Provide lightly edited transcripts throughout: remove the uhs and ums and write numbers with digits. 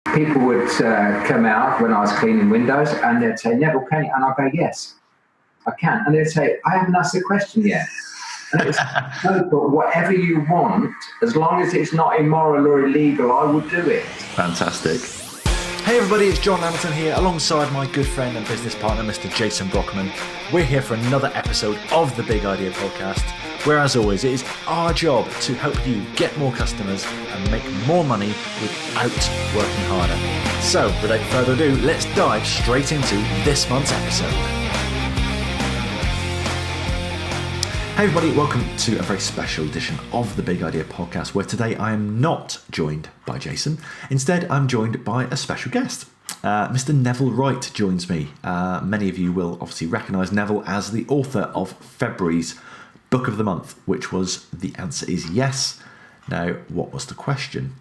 people would come out when I was cleaning windows, and they'd say, "Neville, can you?" And I'd go, "Yes, I can." And they'd say, "I haven't asked the question yet." And it was, "No, but whatever you want, as long as it's not immoral or illegal, I will do it." Fantastic. Hey everybody, it's John Lamberton here, alongside my good friend and business partner, Mr. Jason Brockman. We're here for another episode of the Big Idea Podcast, where, as always, it is our job to help you get more customers and make more money without working harder. So, without further ado, let's dive straight into this month's episode. Hey everybody, welcome to a very special edition of the Big Idea Podcast, where today I am not joined by Jason. Instead, I'm joined by a special guest. Mr. Neville Wright joins me. Many of you will obviously recognise Neville as the author of February's Book of the Month, which was The Answer is Yes. Now, what was the question?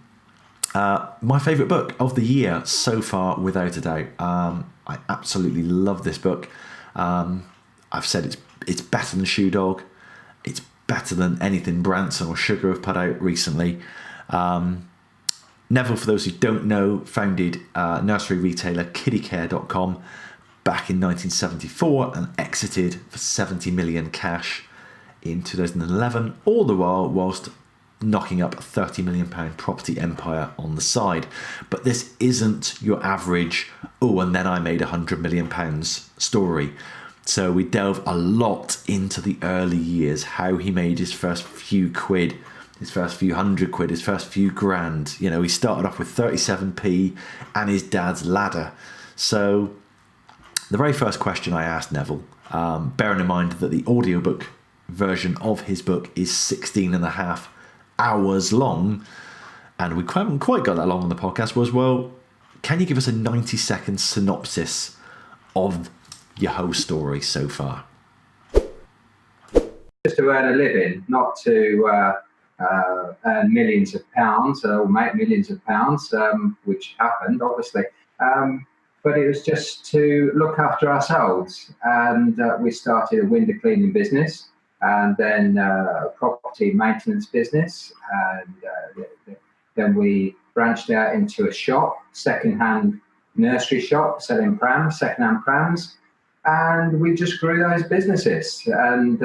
My favourite book of the year so far, without a doubt. I absolutely love this book. I've said it's better than Shoe Dog. It's better than anything Branson or Sugar have put out recently. Neville, for those who don't know, founded nursery retailer kiddycare.com back in 1974 and exited for 70 million cash in 2011, all the whilst knocking up a £30 million property empire on the side. But this isn't your average, oh, and then I made £100 million story. So we delve a lot into the early years, how he made his first few quid, his first few hundred quid, his first few grand. You know, he started off with 37p and his dad's ladder. So the very first question I asked Neville, bearing in mind that the audiobook version of his book is 16 and a half hours long, and we haven't quite got that long on the podcast, was, well, can you give us a 90-second synopsis of your whole story so far? Just to earn a living, not to earn millions of pounds or make millions of pounds, which happened, obviously. But it was just to look after ourselves. And we started a window cleaning business, and then a property maintenance business. And then we branched out into a shop, second-hand nursery shop, selling second-hand prams. And we just grew those businesses. And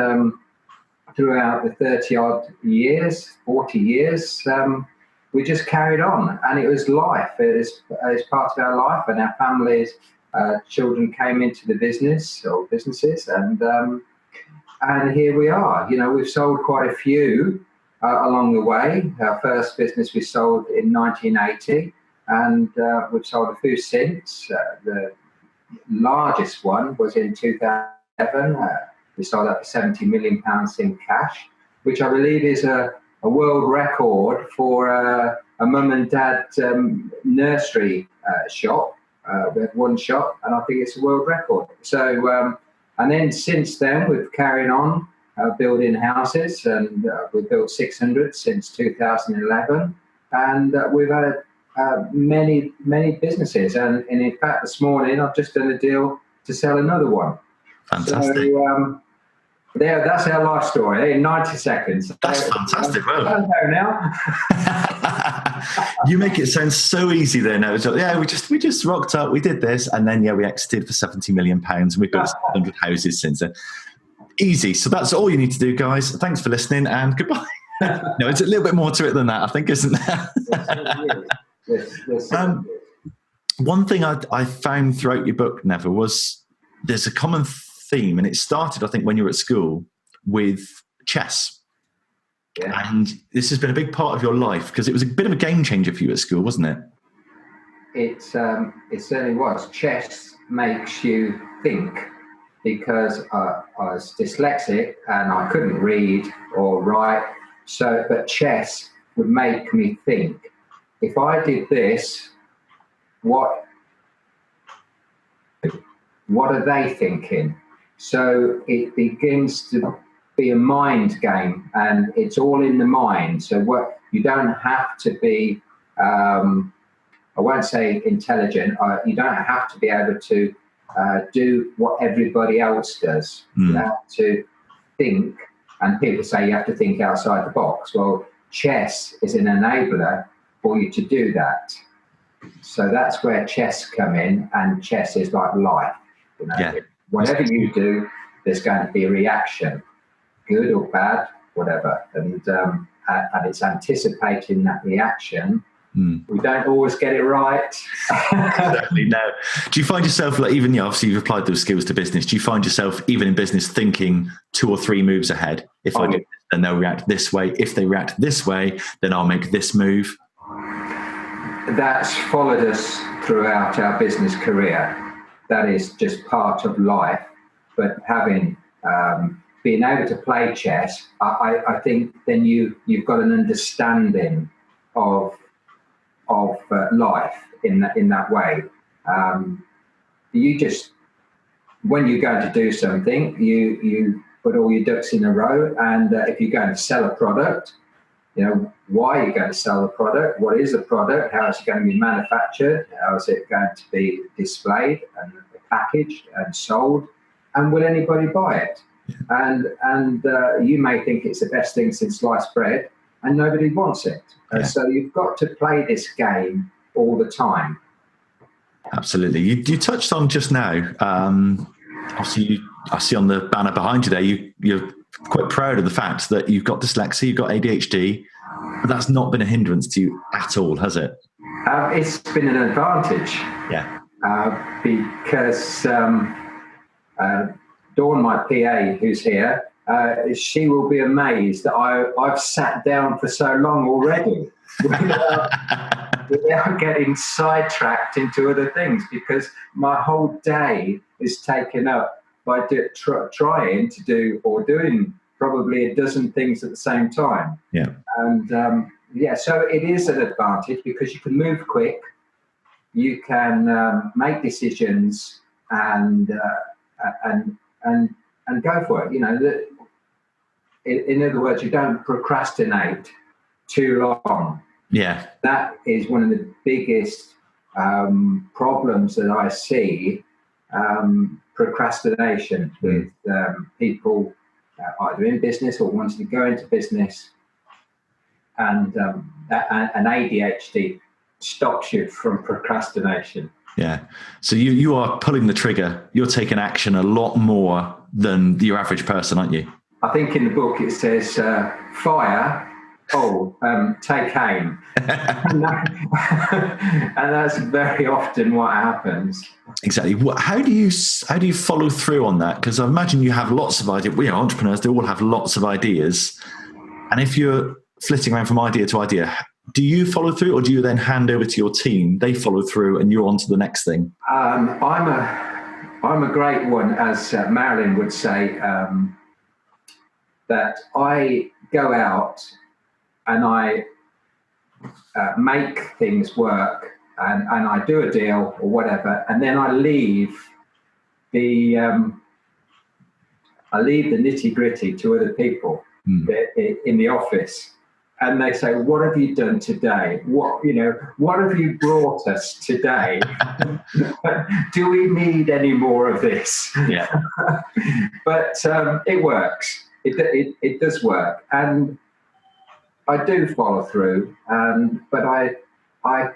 throughout the 30-odd years, 40 years, we just carried on. And it was life. It was part of our life. And our families, children came into the business or businesses. And here we are. You know, we've sold quite a few along the way. Our first business we sold in 1980. And we've sold a few since. The largest one was in 2007. We sold that for £70 million in cash, which I believe is a world record for a mum and dad nursery shop. We had one shop, and I think it's a world record. So, and then since then, we've carried on building houses, and we've built 600 since 2011, and we've had many businesses, and in fact this morning I've just done a deal to sell another one. Fantastic. So that's our life story in 90 seconds. That's fantastic. Well, I don't know now. You make it sound so easy there now. So, yeah, we just rocked up, we did this, and then we exited for £70 million, and we've built 100 houses since then. Easy. So that's all you need to do, guys. Thanks for listening, and goodbye. No, it's a little bit more to it than that, I think, isn't there? Yes. One thing I found throughout your book, Neville, was there's a common theme, and it started, I think, when you were at school with chess. Yeah. And this has been a big part of your life because it was a bit of a game changer for you at school, wasn't it? It certainly was. Chess makes you think, because I was dyslexic and I couldn't read or write. But chess would make me think. If I did this, what are they thinking? So it begins to be a mind game, and it's all in the mind. So you don't have to be, I won't say intelligent, you don't have to be able to do what everybody else does. You have to think, and people say you have to think outside the box. Well, chess is an enabler for you to do that. So that's where chess come in, and chess is like life. You know, Yeah. whatever you do, there's going to be a reaction, good or bad, whatever, and it's anticipating that reaction. We don't always get it right. Certainly no. Do you find yourself, like, even, obviously you've applied those skills to business, do you find yourself even in business thinking 2 or 3 moves ahead? If I do this, then they'll react this way. If they react this way, then I'll make this move. That's followed us throughout our business career. That is just part of life. But having being able to play chess, I think then you've got an understanding of life in that way. You just, when you're going to do something, you put all your ducks in a row, and if you're going to sell a product, why are you going to sell the product? What is the product? How is it going to be manufactured? How is it going to be displayed and packaged and sold? And will anybody buy it? And you may think it's the best thing since sliced bread, and nobody wants it. So you've got to play this game all the time. Absolutely. You touched on just now, obviously I see on the banner behind you there, you're quite proud of the fact that you've got dyslexia, you've got ADHD, but that's not been a hindrance to you at all, has it? It's been an advantage. Yeah. Because Dawn, my PA, who's here, she will be amazed that I've sat down for so long already without getting sidetracked into other things, because my whole day is taken up by trying to do or doing probably a dozen things at the same time. Yeah. And so it is an advantage because you can move quick, you can make decisions and go for it. In other words, you don't procrastinate too long. Yeah. That is one of the biggest problems that I see, procrastination with people either in business or wanting to go into business. And an ADHD stops you from procrastination. Yeah. So you are pulling the trigger. You're taking action a lot more than your average person, aren't you? I think in the book it says, fire, take aim. And that's very often what happens. Exactly. How do you follow through on that? Because I imagine you have lots of ideas. Entrepreneurs, they all have lots of ideas. And if you're flitting around from idea to idea, do you follow through, or do you then hand over to your team? They follow through and you're on to the next thing. I'm a great one, as Marilyn would say, that I go out and I make things work, and I do a deal or whatever, and then I leave the nitty-gritty to other people in the office. And they say, "What have you done today? What have you brought us today? Do we need any more of this?" Yeah. But it works. It does work, and I do follow through. But I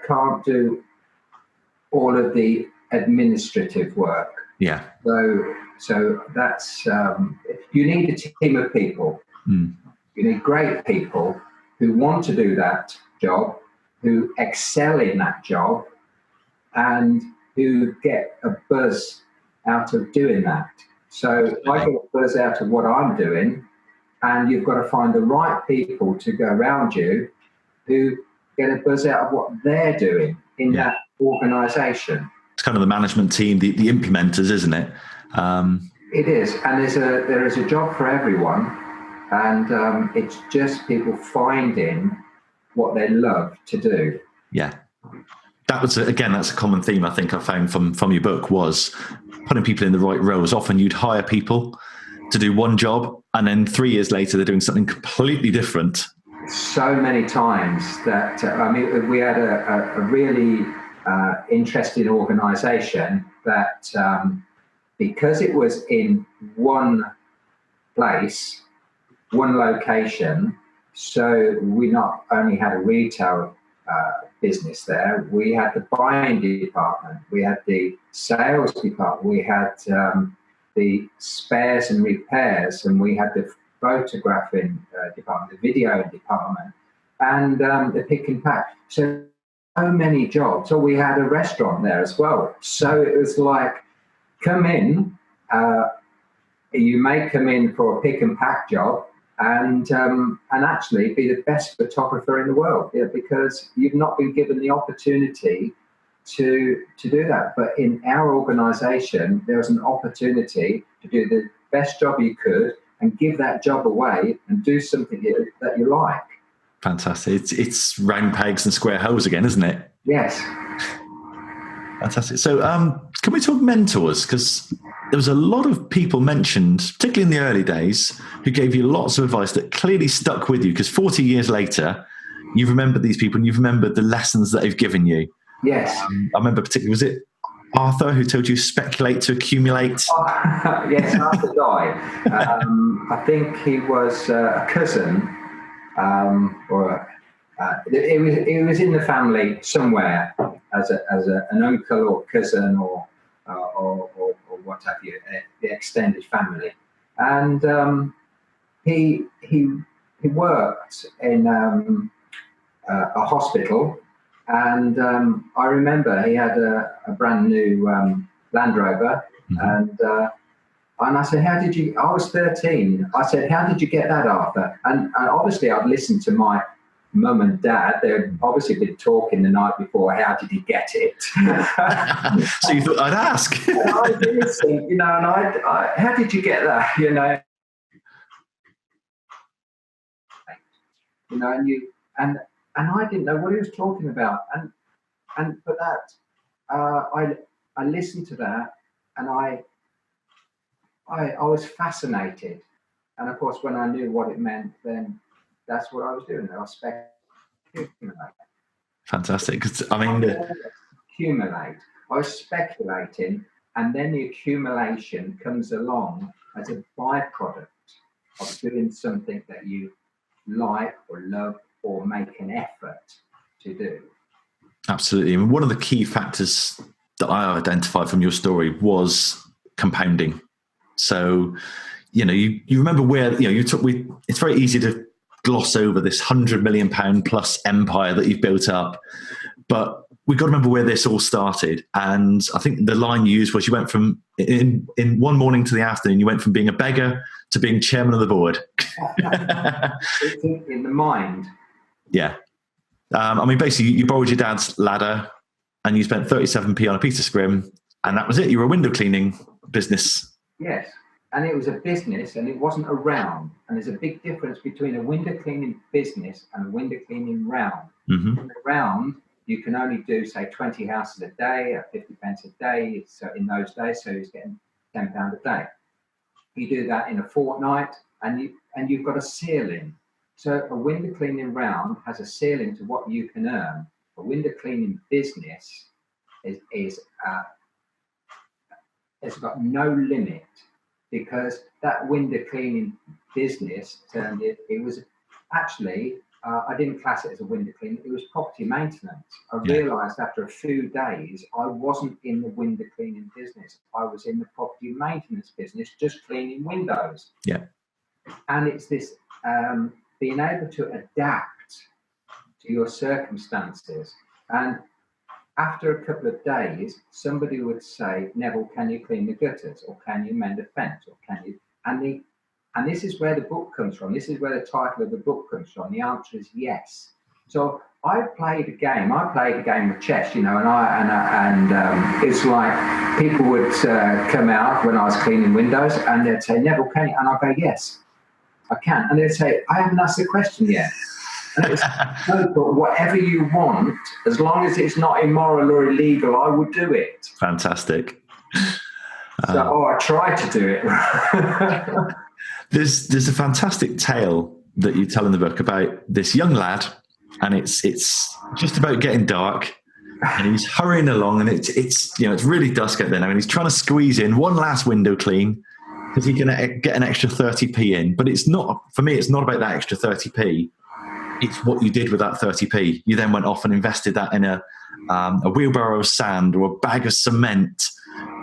can't do all of the administrative work. Yeah. So that's you need a team of people. You need great people who want to do that job, who excel in that job, and who get a buzz out of doing that. So I get a buzz out of what I'm doing, and you've got to find the right people to go around you who get a buzz out of what they're doing in that organisation. It's kind of the management team, the implementers, isn't it? It is, and there is a job for everyone. And it's just people finding what they love to do. Yeah. That's a common theme I think I found from your book, was putting people in the right roles. Often you'd hire people to do one job, and then 3 years later they're doing something completely different. So many times that, we had a really interesting organisation that because it was in one place, one location, so we not only had a retail business there. We had the buying department, we had the sales department, we had the spares and repairs, and we had the photographing department, the video department, and the pick and pack. So many jobs. So we had a restaurant there as well. So it was like, come in, you may come in for a pick and pack job, and actually be the best photographer in the world, because you've not been given the opportunity to do that. But in our organisation, there was an opportunity to do the best job you could and give that job away and do something that you like. Fantastic. It's round pegs and square holes again, isn't it? Yes. Fantastic. So can we talk mentors? Because there was a lot of people mentioned, particularly in the early days, who gave you lots of advice that clearly stuck with you, because 40 years later, you've remembered these people and you've remembered the lessons that they've given you. Yes. I remember particularly, was it Arthur who told you speculate to accumulate? Yes, Arthur died. I think he was a cousin, it was in the family somewhere as an uncle or cousin or what have you, the extended family, and he worked in a hospital, and I remember he had a brand new Land Rover, and I said, how did you, I was 13, I said, how did you get that, Arthur? And obviously I'd listened to my mum and dad. They'd obviously been talking the night before, how did he get it? So you thought I'd ask? And I did listen, and I how did you get that, and I didn't know what he was talking about, and for that, I listened to that, and I was fascinated, and of course, when I knew what it meant, then that's what I was doing. I was speculating. Fantastic. Accumulate. I was speculating, and then the accumulation comes along as a byproduct of doing something that you like or love or make an effort to do. Absolutely. I mean, one of the key factors that I identified from your story was compounding. So, you remember where, it's very easy to gloss over this £100 million plus empire that you've built up, but we've got to remember where this all started. And I think the line you used was you went from, in one morning to the afternoon, you went from being a beggar to being chairman of the board. It's in the mind. Yeah. Basically, you borrowed your dad's ladder and you spent 37p on a piece of scrim, and that was it. You were a window cleaning business. Yes. And it was a business, and it wasn't a round. And there's a big difference between a window cleaning business and a window cleaning round. Mm-hmm. In the round, you can only do, say, 20 houses a day at 50 pence a day. So in those days, so he's getting £10 a day. You do that in a fortnight, and you've got a ceiling. So a window cleaning round has a ceiling to what you can earn. A window cleaning business it's got no limit, because that window cleaning business it was actually, I didn't class it as a window cleaning, it was property maintenance. I realised after a few days I wasn't in the window cleaning business. I was in the property maintenance business, just cleaning windows. Yeah. And it's this being able to adapt to your circumstances. And after a couple of days, somebody would say, Neville, can you clean the gutters? Or can you mend a fence? Or can you? And this is where the book comes from. This is where the title of the book comes from. The answer is yes. So I played a game. I played a game of chess, and it's like people would come out when I was cleaning windows, and they'd say, Neville, can you? And I'd go, yes, I can. And they'd say, I haven't asked the question yet. And it's, no, but whatever you want, as long as it's not immoral or illegal, I would do it. Fantastic. I tried to do it. There's a fantastic tale that you tell in the book about this young lad, and it's just about getting dark, and he's hurrying along, and it's really dusk out there now, and he's trying to squeeze in one last window clean because he can get an extra 30p in. But it's not, for me, it's not about that extra 30p. It's what you did with that 30p. You then went off and invested that in a wheelbarrow of sand or a bag of cement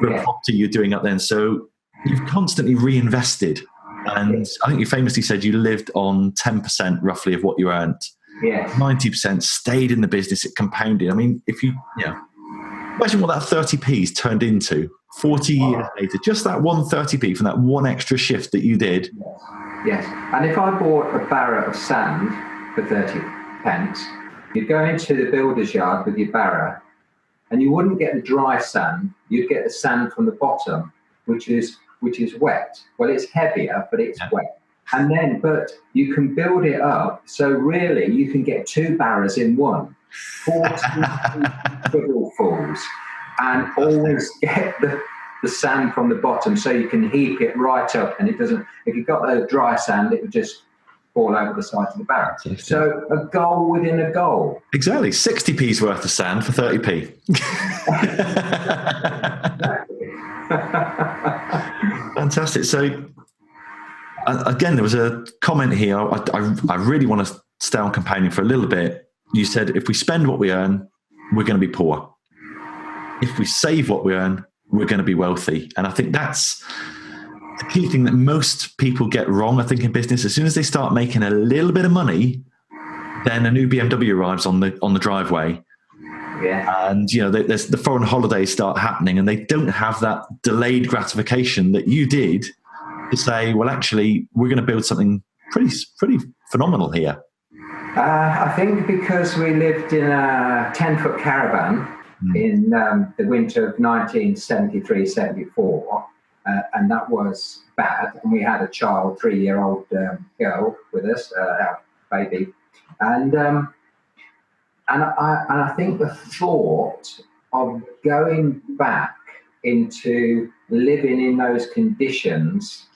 for a property you're doing up then. So you've constantly reinvested. And I think you famously said you lived on 10% roughly of what you earned. Yes. 90% stayed in the business, it compounded. I mean, if you imagine what that 30p's turned into 40 years later, just that one 30p from that one extra shift that you did. Yes. And if I bought a barrow of sand for 30 pence, you'd go into the builder's yard with your barrow and you wouldn't get the dry sand, you'd get the sand from the bottom, which is wet. Well, it's heavier, but it's wet. And then, but you can build it up. So really, you can get 2 barrows in one, 40 fiddlefuls, and always get the sand from the bottom, so you can heap it right up. And it doesn't. If you've got the dry sand, it would just fall over the side of the barrel. So a goal within a goal. Exactly, 60p's worth of sand for 30p. Fantastic. So. Again, there was a comment here. I really want to stay on compounding for a little bit. You said, if we spend what we earn, we're going to be poor. If we save what we earn, we're going to be wealthy. And I think that's the key thing that most people get wrong, I think, in business. As soon as they start making a little bit of money, then a new BMW arrives on the driveway. Yeah. And, there's the foreign holidays start happening, and they don't have that delayed gratification that you did to say, well, actually, we're going to build something pretty phenomenal here. I think because we lived in a 10-foot caravan in the winter of 1973-74, and that was bad. And we had a child, 3-year-old girl with us, our baby, and I think the thought of going back into living in those conditions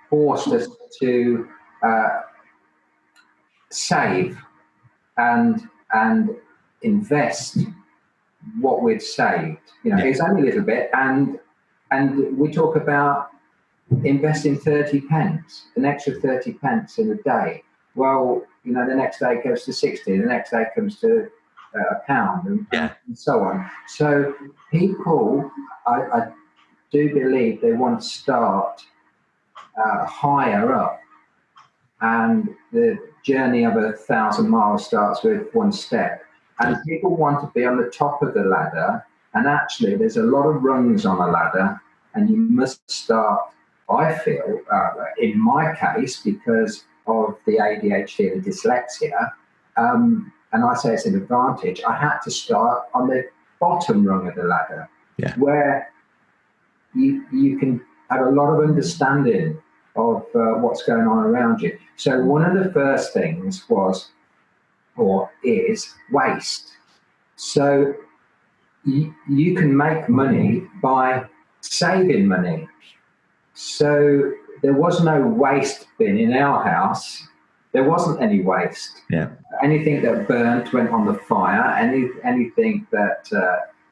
forced us to save and invest what we'd saved. It's only a little bit, and we talk about investing 30 pence, an extra 30 pence in a day. Well, the next day it goes to 60, the next day it comes to a pound, and so on. So people, I do believe they want to start higher up, and the journey of 1,000 miles starts with one step. And people want to be on the top of the ladder, and actually there's a lot of rungs on a ladder, and you must start, I feel, in my case, because of the ADHD and the dyslexia, and I say it's an advantage, I had to start on the bottom rung of the ladder, where you can have a lot of understanding of what's going on around you. So one of the first things is waste. So you can make money by saving money. So there was no waste bin in our house. There wasn't any waste. Yeah. Anything that burnt went on the fire. Anything that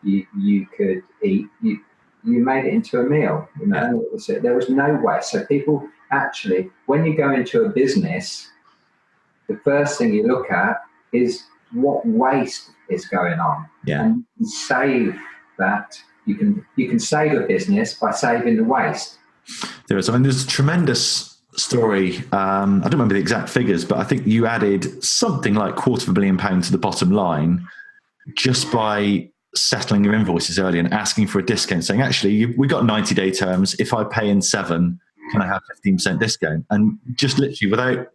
you could eat, you made it into a meal. There was no waste. So people actually, when you go into a business, the first thing you look at is what waste is going on. Yeah. And you can save that. You can save a business by saving the waste. There's a tremendous story. I don't remember the exact figures, but I think you added something like £250,000 to the bottom line just by settling your invoices early and asking for a discount, saying, actually, we got 90-day terms. If I pay in 7, can I have 15% discount? And just literally without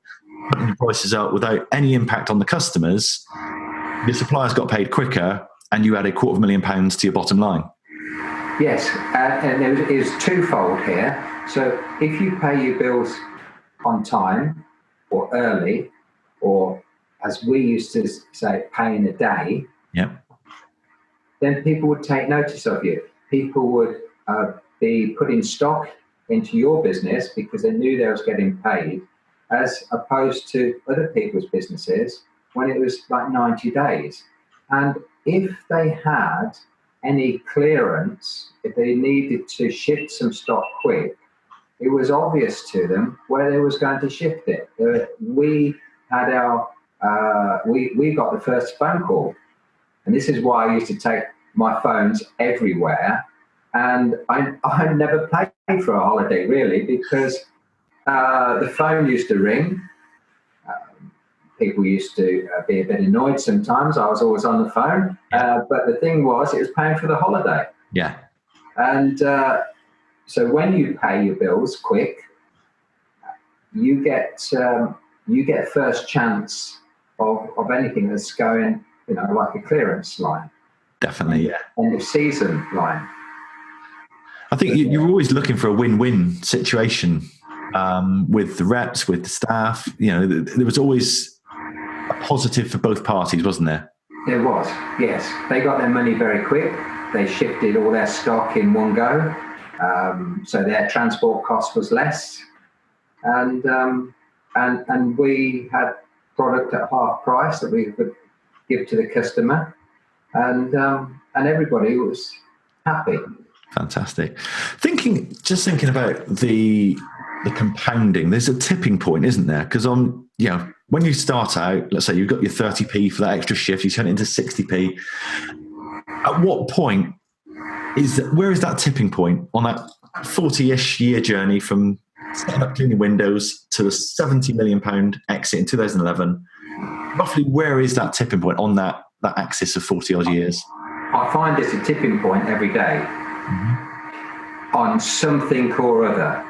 putting the prices up, without any impact on the customers, the suppliers got paid quicker, and you added £250,000 to your bottom line. Yes, and it was twofold here. So if you pay your bills on time or early, or as we used to say, pay in a day, then people would take notice of you. People would be putting stock into your business because they knew they was getting paid, as opposed to other people's businesses when it was like 90 days. And if they had any clearance, if they needed to shift some stock quick, it was obvious to them where they was going to shift it. We had we got the first phone call, and this is why I used to take my phones everywhere. And I never paid for a holiday really, because the phone used to ring. People used to be a bit annoyed sometimes. I was always on the phone, but the thing was, it was paying for the holiday. Yeah. And so when you pay your bills quick, you get first chance of anything that's going, like a clearance line. Definitely, yeah. End of season line. I think you're always looking for a win-win situation with the reps, with the staff. There was always a positive for both parties, wasn't there? There was, yes. They got their money very quick. They shifted all their stock in one go, so their transport cost was less, and we had product at half price that we could give to the customer, and everybody was happy. Fantastic. Thinking about the compounding, there's a tipping point, isn't there? Because when you start out, let's say you've got your 30p for that extra shift, you turn it into 60p. At what point where is that tipping point on that 40-ish year journey from setting up cleaning windows to the £70 million exit in 2011? Roughly, where is that tipping point on that axis of 40 odd years? I find it's a tipping point every day on something or other.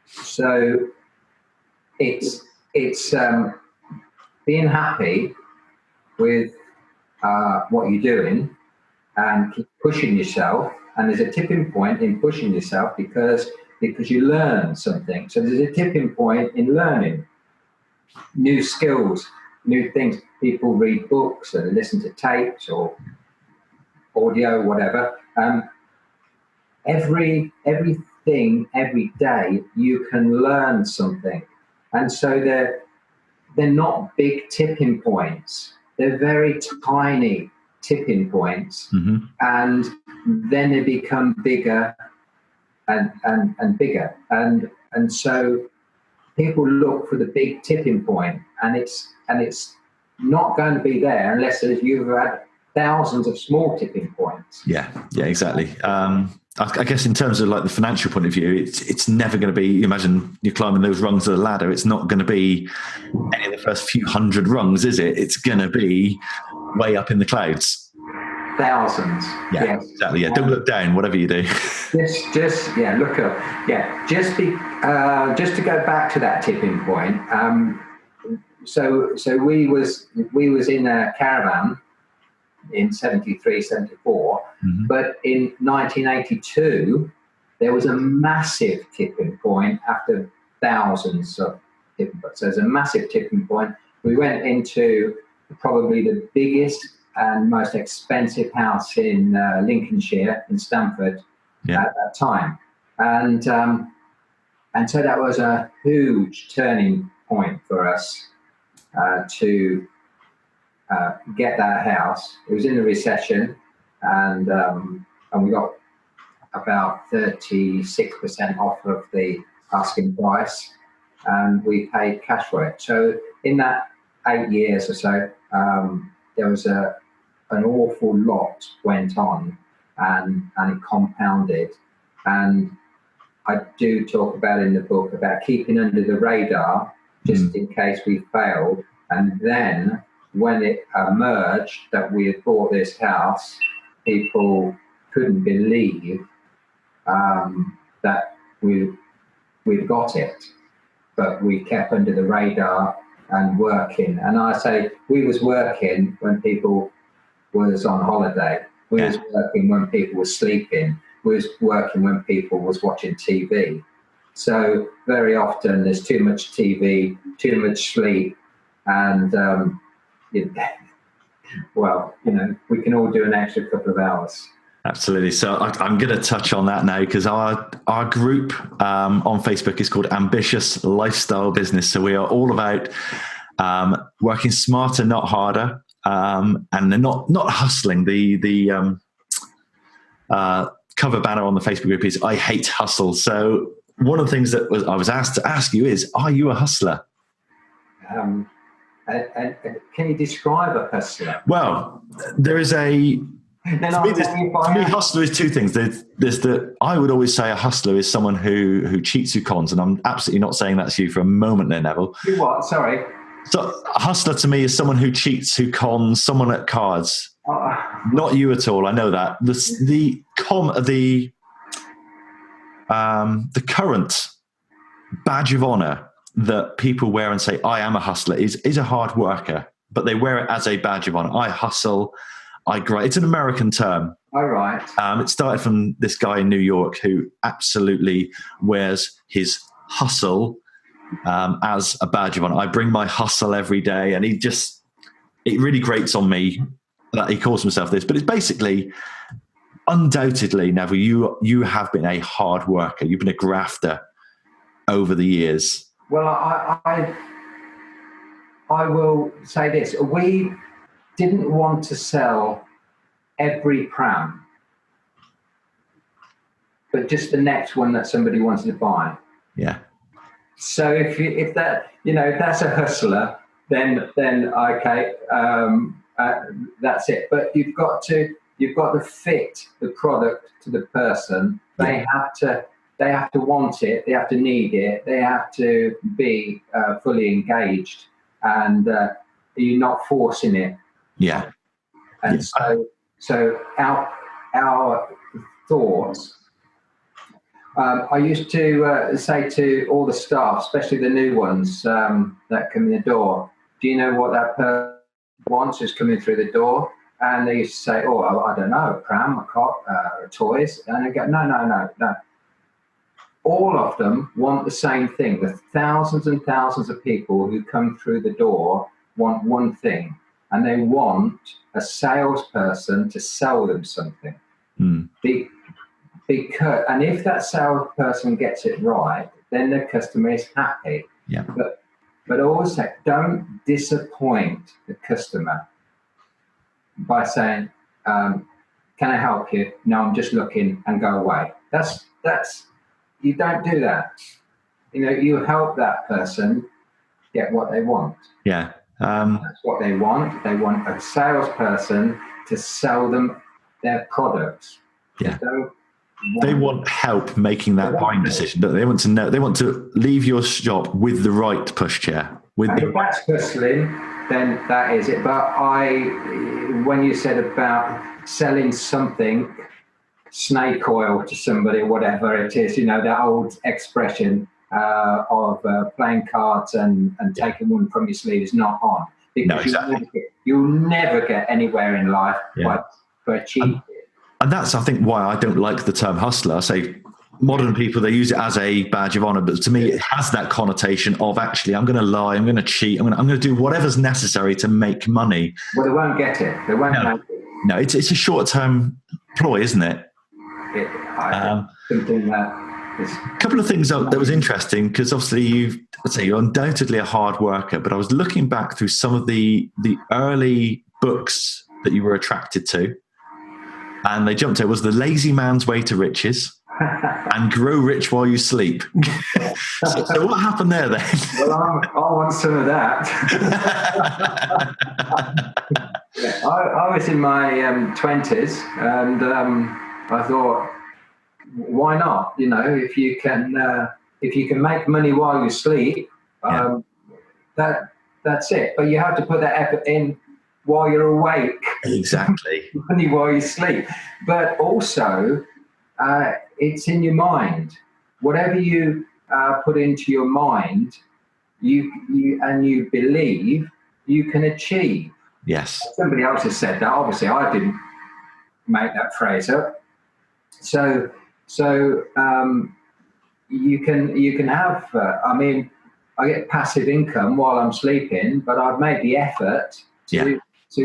So it's being happy with what you're doing and keep pushing yourself. And there's a tipping point in pushing yourself because you learn something. So there's a tipping point in learning new skills, new things. People read books and listen to tapes or audio, whatever. Everything, every day, you can learn something. And so they're not big tipping points. They're very tiny tipping points. And then they become bigger and bigger. And so people look for the big tipping point, and it's not going to be there unless you've had thousands of small tipping points. Yeah, exactly. I guess in terms of like the financial point of view, it's never going to be, you imagine you're climbing those rungs of the ladder, it's not going to be any of the first few hundred rungs, is it? It's going to be way up in the clouds. Thousands. Yeah, yes. Exactly. Yeah, don't look down, whatever you do. Just look up. Yeah, just to go back to that tipping point. So we was in a caravan in 73, 74, but in 1982 there was a massive tipping point after thousands of tipping points. So there's a massive tipping point. We went into probably the biggest and most expensive house in Lincolnshire, in Stamford, at that time. And so that was a huge turning point for us to get that house. It was in the recession, and we got about 36% off of the asking price, and we paid cash for it. So in that 8 years or so, there was an awful lot went on, and it compounded. And I do talk about in the book about keeping under the radar just in case we failed. And then when it emerged that we had bought this house, people couldn't believe that we'd got it, but we kept under the radar and working. And I say we was working when people was on holiday. We was working when people were sleeping. We was working when people was watching TV. So very often there's too much TV, too much sleep, and we can all do an extra couple of hours. Absolutely. So I'm going to touch on that now, because our group on Facebook is called Ambitious Lifestyle Business. So we are all about working smarter, not harder, and they're not hustling. The cover banner on the Facebook group is "I hate hustle." So one of the things that I was asked to ask you is, are you a hustler? And can you describe a hustler? Well, there is a... To me, hustler is two things. There's I would always say a hustler is someone who cheats, who cons, and I'm absolutely not saying that's you for a moment there, Neville. You what? Sorry. So a hustler to me is someone who cheats, who cons, someone at cards. Not you at all. I know that. The current badge of honor that people wear and say, I am a hustler, is a hard worker, but they wear it as a badge of honor. I hustle. I grind. It's an American term. All right. It started from this guy in New York who absolutely wears his hustle as a badge of honor. I bring my hustle every day, and it really grates on me that he calls himself this. But it's basically, undoubtedly, Neville, you have been a hard worker. You've been a grafter over the years. Well, I will say this. We didn't want to sell every pram, but just the next one that somebody wanted to buy. Yeah. So if that's a hustler, then okay, that's it. But you've got to fit the product to the person. They have to want it. They have to need it. They have to be fully engaged, and you're not forcing it. Yeah. And so our thoughts. I used to say to all the staff, especially the new ones that come in the door, do you know what that person wants who's coming through the door? And they used to say, oh, I don't know, a pram, a cot, toys. And I go, no. All of them want the same thing. The thousands and thousands of people who come through the door want one thing. And they want a salesperson to sell them something. Because, and if that salesperson gets it right, then the customer is happy. Yeah. But also, don't disappoint the customer by saying, "Can I help you?" No, I'm just looking, and go away. That's you don't do that. You help that person get what they want. Yeah. That's what they want. They want a salesperson to sell them their products. Yeah. They want help making that buying decision, don't they? They want to know. They want to leave your shop with the right pushchair. If that's hustling, then that is it. But when you said about selling something, snake oil to somebody, whatever it is, that old expression of playing cards and taking one from your sleeve is not on. Because no, exactly. You'll never get anywhere in life by cheating. And that's, I think, why I don't like the term hustler. I say modern people, they use it as a badge of honor, but to me, it has that connotation of actually, I'm going to lie, I'm going to cheat, I'm going to do whatever's necessary to make money. Well, they won't get it. They won't make it. No, it's a short-term ploy, isn't it? Something that is... A couple of things that was interesting, because obviously you're undoubtedly a hard worker, but I was looking back through some of the early books that you were attracted to, and they jumped to it was The Lazy Man's Way to Riches and Grow Rich While You Sleep. so what happened there then? Well, I want some of that. I was in my 20s, and I thought, why not? If you can make money while you sleep, that's it. But you have to put that effort in while you're awake. Exactly. Money while you sleep. But also, it's in your mind. Whatever you put into your mind, you believe, you can achieve. Yes. Somebody else has said that. Obviously, I didn't make that phrase up. So you can have. I get passive income while I'm sleeping, but I've made the effort to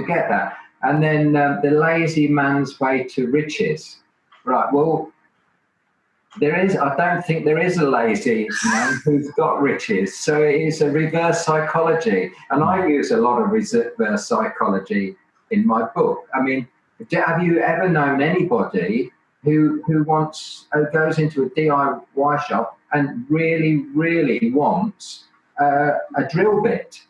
get that. And then the lazy man's way to riches. Right. Well, I don't think there is a lazy man who's got riches. So it is a reverse psychology. And I use a lot of reverse psychology in my book. Have you ever known anybody who goes into a DIY shop and really, really wants a drill bit.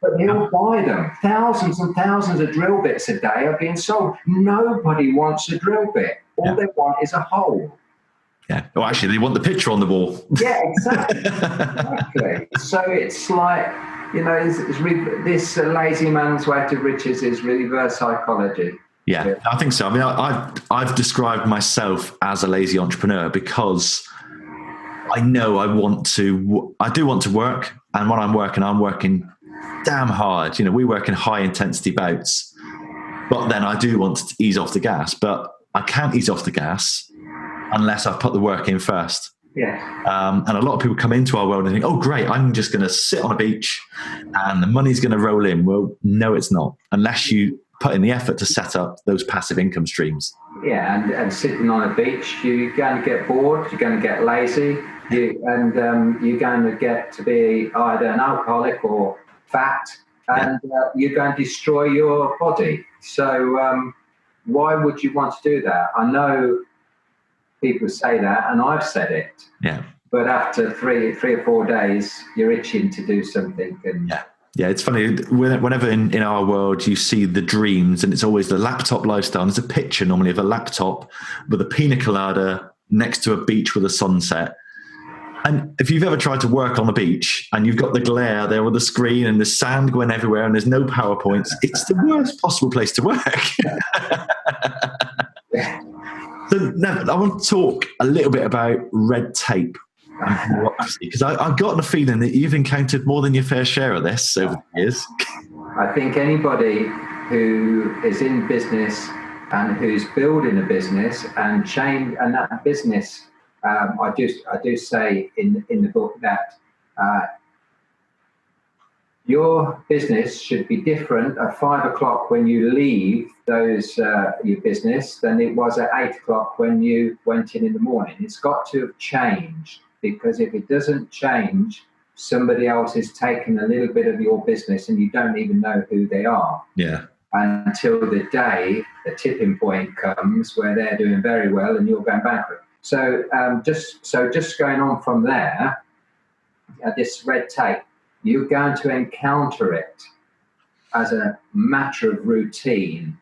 But they'll buy them. Thousands and thousands of drill bits a day are being sold. Nobody wants a drill bit. All they want is a hole. Yeah. Well, actually, they want the picture on the wall. Yeah, exactly. So it's like, this lazy man's way to riches is reverse psychology. Yeah, I think so. I mean, I've described myself as a lazy entrepreneur because I know I do want to work. And when I'm working damn hard. We work in high intensity bouts, but then I do want to ease off the gas, but I can't ease off the gas unless I put the work in first. Yeah. And a lot of people come into our world and think, oh, great, I'm just going to sit on a beach and the money's going to roll in. Well, no, it's not, unless you put in the effort to set up those passive income streams. Yeah, and sitting on a beach, you're going to get bored, you're going to get lazy, you're going to get to be either an alcoholic or fat, and you're going to destroy your body. So why would you want to do that? I know people say that, and I've said it. Yeah. But after three or 4 days, you're itching to do something. And yeah, it's funny. Whenever in our world you see the dreams, and it's always the laptop lifestyle. And there's a picture normally of a laptop with a pina colada next to a beach with a sunset. And if you've ever tried to work on the beach and you've got the glare there with the screen and the sand going everywhere and there's no PowerPoints, it's the worst possible place to work. So now I want to talk a little bit about red tape and bureaucracy, because I've gotten the feeling that you've encountered more than your fair share of this over the years. I think anybody who is in business and who's building a business and that business, I do say in the book that your business should be different at 5 o'clock when you leave your business than it was at 8 o'clock when you went in the morning. It's got to have changed, because if it doesn't change, somebody else has taken a little bit of your business and you don't even know who they are. Yeah. Until the day the tipping point comes where they're doing very well and you're going bankrupt. So just going on from there, this red tape, you're going to encounter it as a matter of routine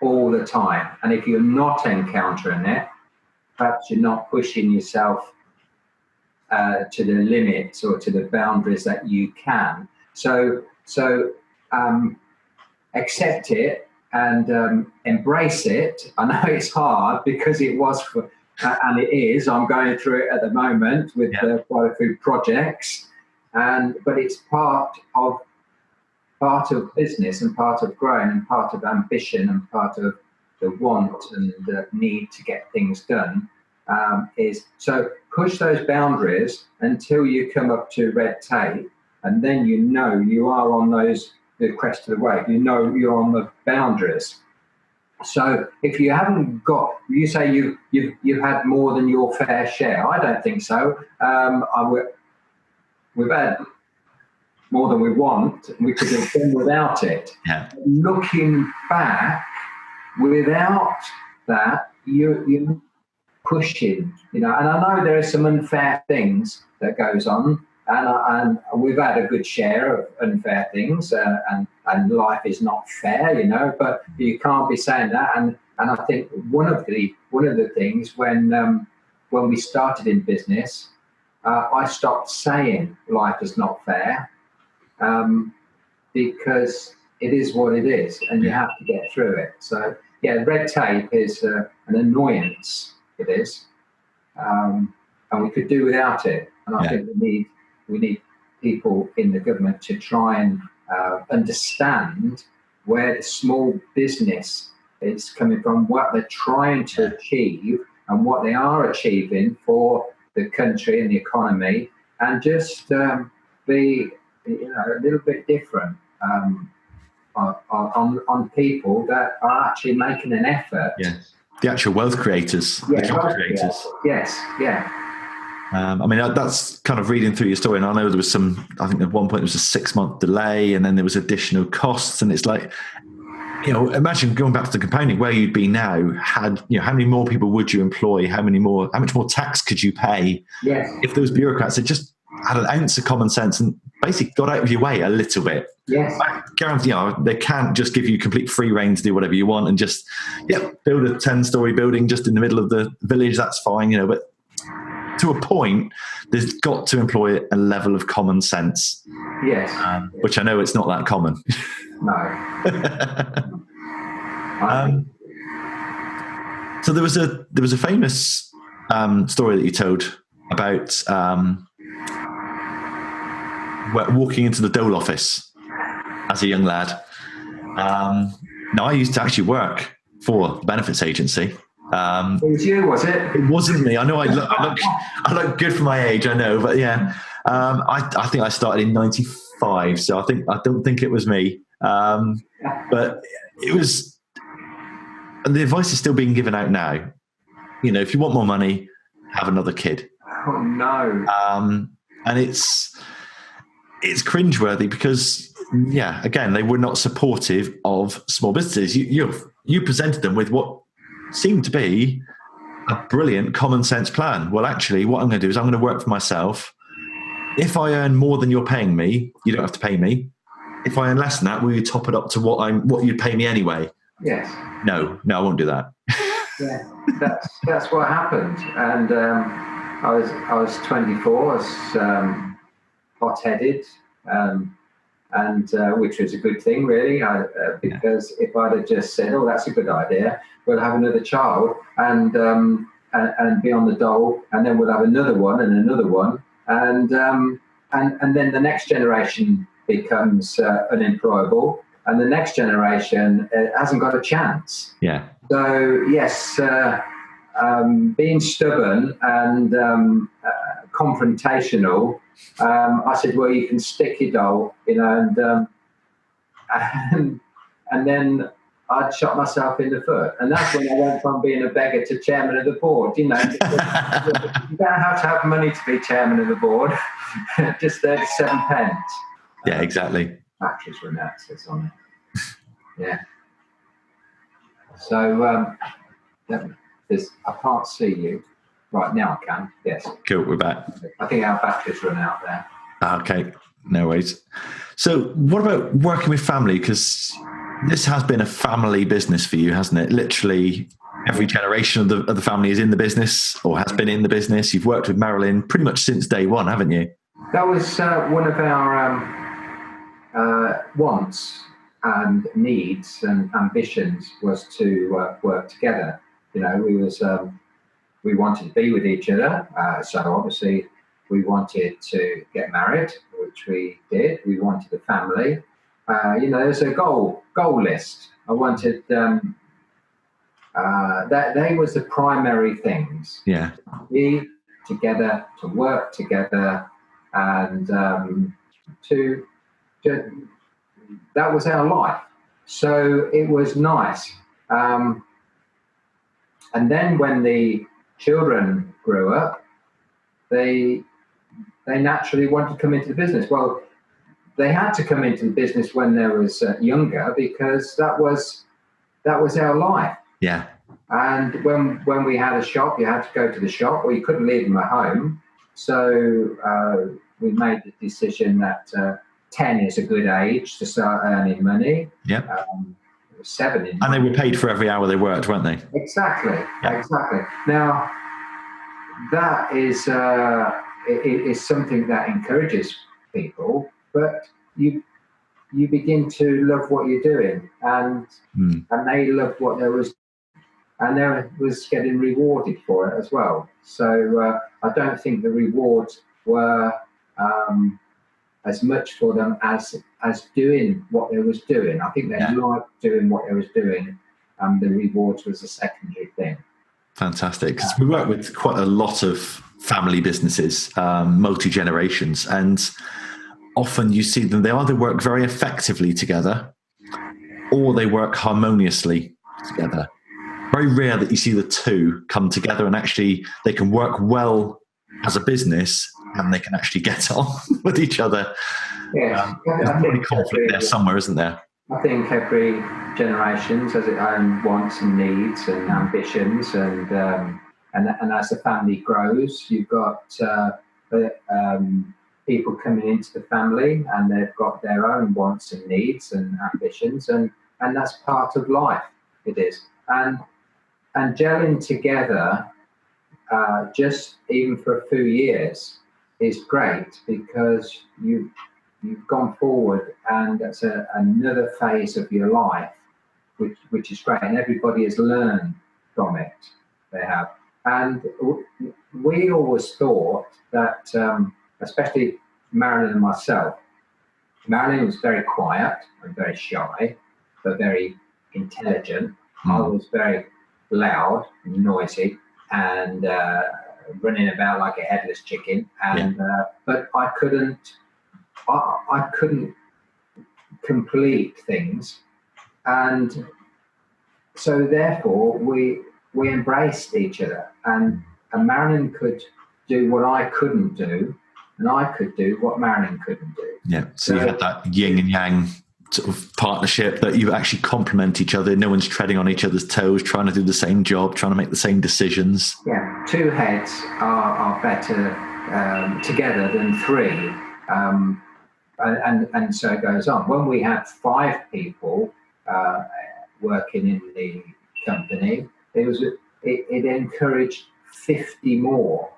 all the time. And if you're not encountering it, perhaps you're not pushing yourself to the limits or to the boundaries that you can. So accept it and embrace it. I know it's hard because it was and it is. I'm going through it at the moment with quite a few projects. But it's part of business and part of growing and part of ambition and part of the want and the need to get things done. So push those boundaries until you come up to red tape, and then you are on the crest of the wave. You're on the boundaries. So if you haven't you say you've had more than your fair share. I don't think so. We've had more than we want. We could have done without it. Yeah. Looking back, without that, you're pushing, and I know there are some unfair things that goes on, and we've had a good share of unfair things, and life is not fair, but you can't be saying that. And I think one of the things when we started in business, I stopped saying life is not fair, because it is what it is, and you have to get through it. So, red tape is an annoyance. It is, and we could do without it. And I think we need people in the government to try and understand where the small business is coming from, what they're trying to achieve, and what they are achieving for the country and the economy, and just be a little bit different on people that are actually making an effort. Yes, the actual wealth creators, the job creators. Yes, yeah. I mean, that's kind of reading through your story, and I know there was I think at one point there was a 6-month delay, and then there was additional costs, and it's like, imagine going back to the compounding where you'd be now. Had how many more people would you employ? How much more tax could you pay? Yes. If those bureaucrats had just had an ounce of common sense and basically got out of your way a little bit. Yes. I guarantee, they can't just give you complete free reign to do whatever you want and just, build a 10-story building just in the middle of the village. That's fine, but to a point, there's got to employ a level of common sense. Yes. Which I know it's not that common. No. So there was a famous story that you told about walking into the dole office as a young lad. Now, I used to actually work for the benefits agency. It was you, was it? It wasn't me. I know I look good for my age, I know, but I think I started in 95, so I don't think it was me. But it was, and the advice is still being given out now. If you want more money, have another kid. Oh no. And it's cringeworthy because, again, they were not supportive of small businesses. You presented them with what seemed to be a brilliant common sense plan. Well, actually, what I'm going to do is I'm going to work for myself. If I earn more than you're paying me, you don't have to pay me. If I earn less than that, will you top it up to what you'd pay me anyway? Yes. No, I won't do that. Yeah, that's what happened. And I was 24. I was hot-headed, and which was a good thing, really, because if I'd have just said, "Oh, that's a good idea. We'll have another child and be on the dole, and then we'll have another one and another one, and then the next generation becomes unemployable, and the next generation hasn't got a chance." Yeah. So yes, being stubborn and confrontational, I said, "Well, you can stick your doll, and then I'd shot myself in the foot." And that's when I went from being a beggar to chairman of the board. You don't have to have money to be chairman of the board. Just 37 pence. Yeah, exactly. Batteries run out, says on it. Yeah. So I can't see you. Right, now I can. Yes. Cool, we're back. I think our batteries run out there. Okay, no worries. So what about working with family? Because this has been a family business for you, hasn't it? Literally every generation of the family is in the business or has been in the business. You've worked with Marilyn pretty much since day one, haven't you? That was one of our wants and needs and ambitions, was to work together. We wanted to be with each other, so obviously we wanted to get married, which we did. We wanted a family. There's a goal list. I wanted that. They was the primary things. Yeah. To be together, to work together, and that was our life. So it was nice. And then when the children grew up, they naturally wanted to come into the business. Well, they had to come into the business when they was younger, because that was our life. Yeah. And when we had a shop, you had to go to the shop, or you couldn't leave them at home. So we made the decision that 10 is a good age to start earning money. Yeah. 7. And they were paid for every hour they worked, weren't they? Exactly. Yeah. Exactly. Now, that is something that encourages people, but you begin to love what you're doing, and they loved what they was, and they was getting rewarded for it as well. So I don't think the rewards were as much for them as doing what they was doing. I think they liked doing what they was doing. The rewards was a secondary thing. Fantastic. Because we work with quite a lot of family businesses, multi-generations, and often you see them, they either work very effectively together or they work harmoniously together. Very rare that you see the two come together and actually they can work well as a business and they can actually get on with each other. Yes. There's probably conflict there somewhere, isn't there? I think every generation has its own wants and needs and ambitions, and as the family grows, you've got people coming into the family, and they've got their own wants and needs and ambitions, and that's part of life. It is, and gelling together, just even for a few years, is great, because you've gone forward, and that's another phase of your life, which is great, and everybody has learned from it. They have, and we always thought that, especially Marilyn and myself. Marilyn was very quiet and very shy, but very intelligent. I was very loud and noisy and running about like a headless chicken. And but I couldn't complete things, and so therefore we embraced each other, and Marilyn could do what I couldn't do, and I could do what Marilyn couldn't do. Yeah, so you had that yin and yang sort of partnership, that you actually complement each other. No one's treading on each other's toes, trying to do the same job, trying to make the same decisions. Yeah, two heads are better together than three, and so it goes on. When we had 5 people working in the company, it encouraged 50 more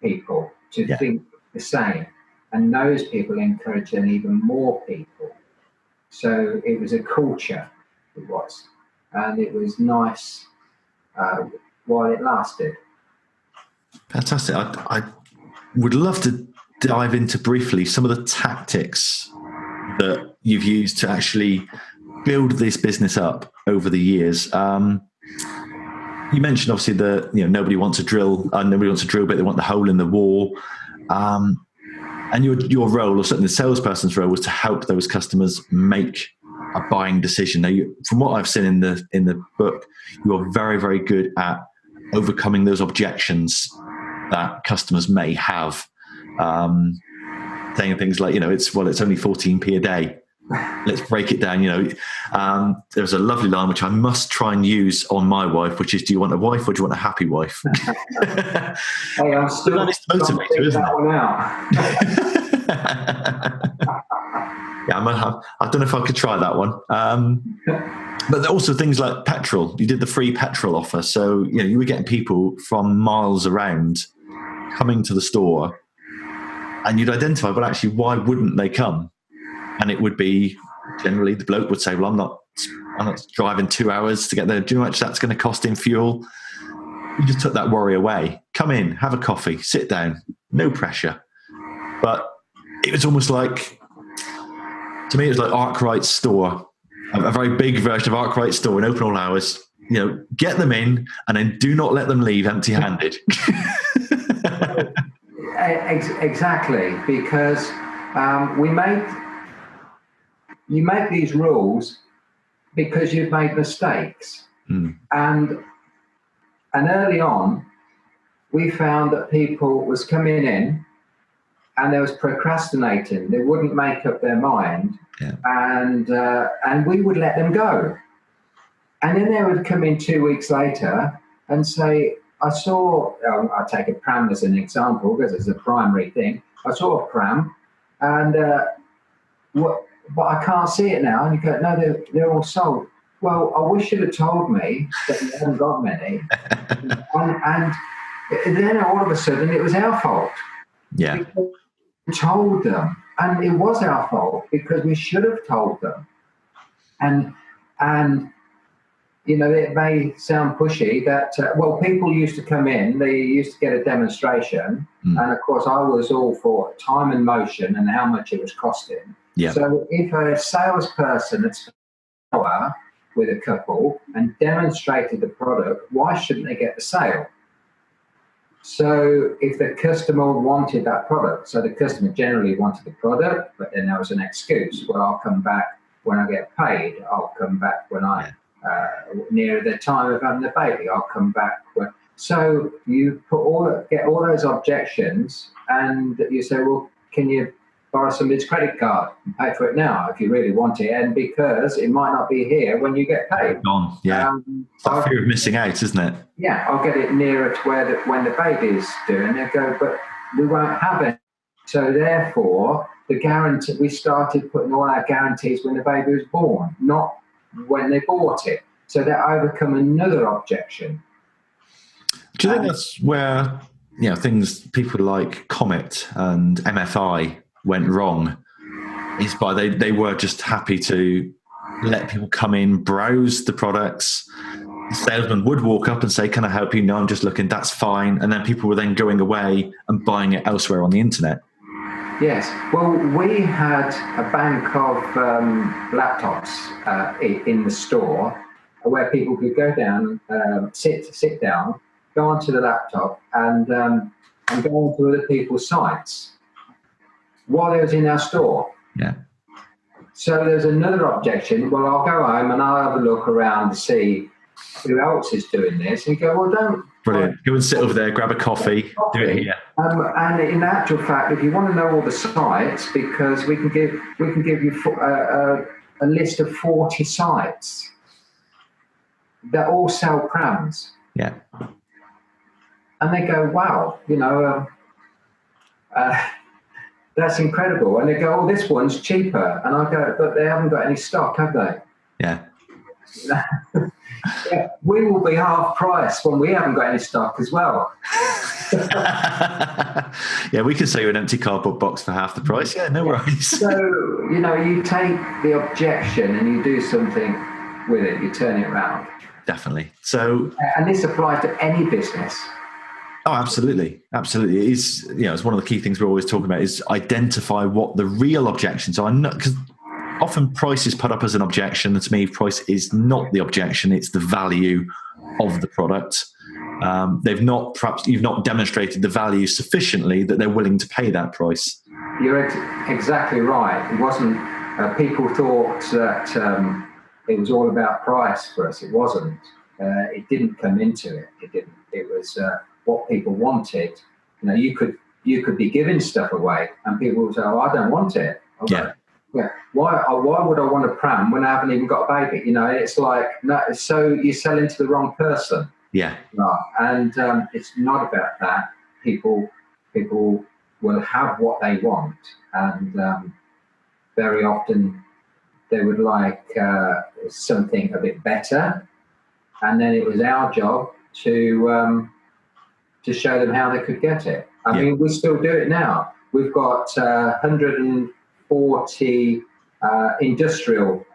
people to think the same, and those people encouraged then even more people. So it was a culture, it was, and it was nice while it lasted. Fantastic. I would love to dive into briefly some of the tactics that you've used to actually build this business up over the years. You mentioned obviously nobody wants a drill bit, they want the hole in the wall. And your role, or certainly the salesperson's role, was to help those customers make a buying decision. Now, from what I've seen in the book, you are very, very good at overcoming those objections that customers may have, saying things like, it's only 14p a day. Let's break it down. There's a lovely line which I must try and use on my wife, which is, do you want a wife or do you want a happy wife? Hey, I'm still trying to figure that one out. I don't know if I could try that one. But also things like petrol. You did the free petrol offer. So, you were getting people from miles around coming to the store, and you'd identify, well, actually, why wouldn't they come? And it would be, generally, the bloke would say, well, I'm not driving 2 hours to get there. Do you know how much that's going to cost in fuel? You just took that worry away. Come in, have a coffee, sit down, no pressure. But it was almost like, to me, it was like Arkwright's store, a very big version of Arkwright's store in open all hours. Get them in and then do not let them leave empty-handed. Exactly, because you make these rules because you've made mistakes. And early on, we found that people was coming in and there was procrastinating. They wouldn't make up their mind, and we would let them go. And then they would come in 2 weeks later and say, I'll take a pram as an example because it's a primary thing. I saw a pram and but I can't see it now. And you go, no, they're all sold. Well, I wish you'd have told me that you hadn't got many. and then all of a sudden it was our fault. Yeah. We told them, and it was our fault because we should have told them. And it may sound pushy that, people used to come in, they used to get a demonstration. And of course I was all for time and motion and how much it was costing. Yeah. So if a salesperson had spent an hour with a couple and demonstrated the product, why shouldn't they get the sale? So if the customer wanted that product, so the customer generally wanted the product, but then there was an excuse. Well, I'll come back when I get paid. I'll come back when I near the time of having the baby. I'll come back when. So you get all those objections, and you say, well, can you borrow somebody's credit card and pay for it now if you really want it, and because it might not be here when you get paid. Gone. Yeah. It's that fear of missing out, isn't it? Yeah, I'll get it nearer to where when the baby's doing. They go, but we won't have it. So therefore, the guarantee, we started putting all our guarantees when the baby was born, not when they bought it. So that overcome another objection. Do you think that's where things people like Comet and MFI went wrong? Is by they were just happy to let people come in, browse the products. The salesman would walk up and say, "Can I help you?" "No, I'm just looking." "That's fine." And then people were then going away and buying it elsewhere on the internet. Yes. Well, we had a bank of laptops in the store where people could go down, sit down, go onto the laptop and go onto other people's sites while they was in our store. Yeah. So there's another objection. Well, I'll go home and I'll have a look around to see who else is doing this. And you go, well, don't. Brilliant. Go and sit over there, grab a coffee, do it here. And in actual fact, if you want to know all the sites, because we can give you a list of 40 sites that all sell prams. Yeah. And they go, wow, that's incredible. And they go, oh, this one's cheaper. And I go, but they haven't got any stock, have they? Yeah. Yeah, we will be half price when we haven't got any stock as well. Yeah, we can sell you an empty cardboard box for half the price. Yeah, no worries. So, you take the objection and you do something with it, you turn it around. Definitely. So, and this applies to any business. Oh, absolutely. Absolutely. It's one of the key things we're always talking about is identify what the real objections are. Because often price is put up as an objection, and to me, price is not the objection; it's the value of the product. You've not demonstrated the value sufficiently that they're willing to pay that price. You're exactly right. It wasn't. People thought that it was all about price for us. It wasn't. It didn't come into it. It didn't. It was what people wanted. You could be giving stuff away, and people would say, "Oh, I don't want it." Okay. Yeah. Why would I want a pram when I haven't even got a baby? It's like, no, so you're selling to the wrong person. Yeah. Right. And it's not about that. People will have what they want, and very often they would like something a bit better, and then it was our job to show them how they could get it. I mean, we still do it now. We've got 140 industrial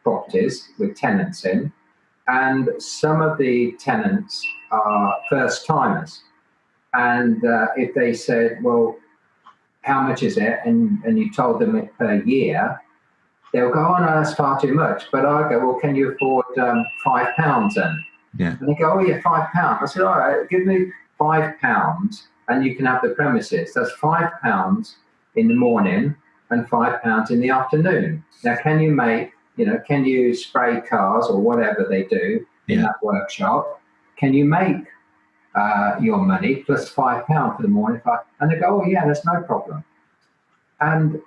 properties with tenants in, and some of the tenants are first timers. And if they said, well, how much is it? And you told them it per year, they'll go, oh, no, that's far too much. But I go, well, can you afford £5 then? Yeah. And they go, oh, yeah, £5. I said, all right, give me £5 and you can have the premises. That's £5 in the morning and £5 in the afternoon. Now, can you spray cars or whatever they do in that workshop? Can you make your money plus £5 for the morning? And they go, oh, yeah, that's no problem. And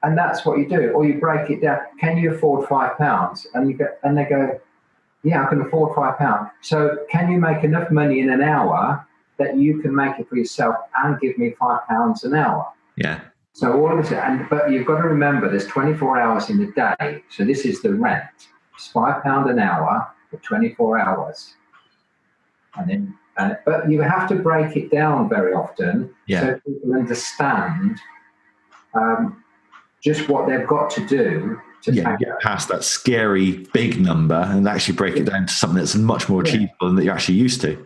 that's what you do. Or you break it down. Can you afford £5? And they go, yeah, I can afford £5. So can you make enough money in an hour that you can make it for yourself and give me £5 an hour? Yeah. So all of this, but you've got to remember there's 24 hours in the day. So this is the rent. It's £5 an hour for 24 hours. But you have to break it down very often so people understand just what they've got to do to get past that scary big number and actually break it down to something that's much more achievable and that you're actually used to.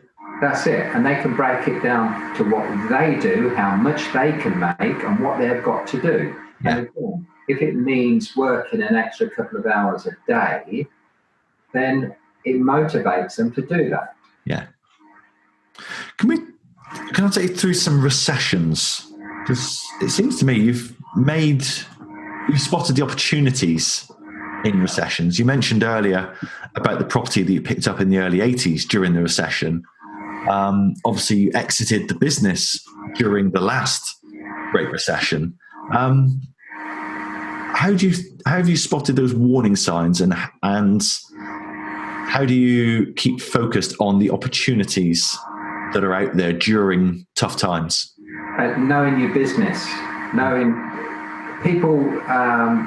That's it. And they can break it down to what they do, how much they can make, and what they've got to do. Yeah. And again, if it means working an extra couple of hours a day, then it motivates them to do that. Yeah. Can I take you through some recessions? Because it seems to me you've spotted the opportunities in recessions. You mentioned earlier about the property that you picked up in the early 80s during the recession. Obviously, you exited the business during the last Great Recession. How have you spotted those warning signs, and how do you keep focused on the opportunities that are out there during tough times? Knowing your business, knowing people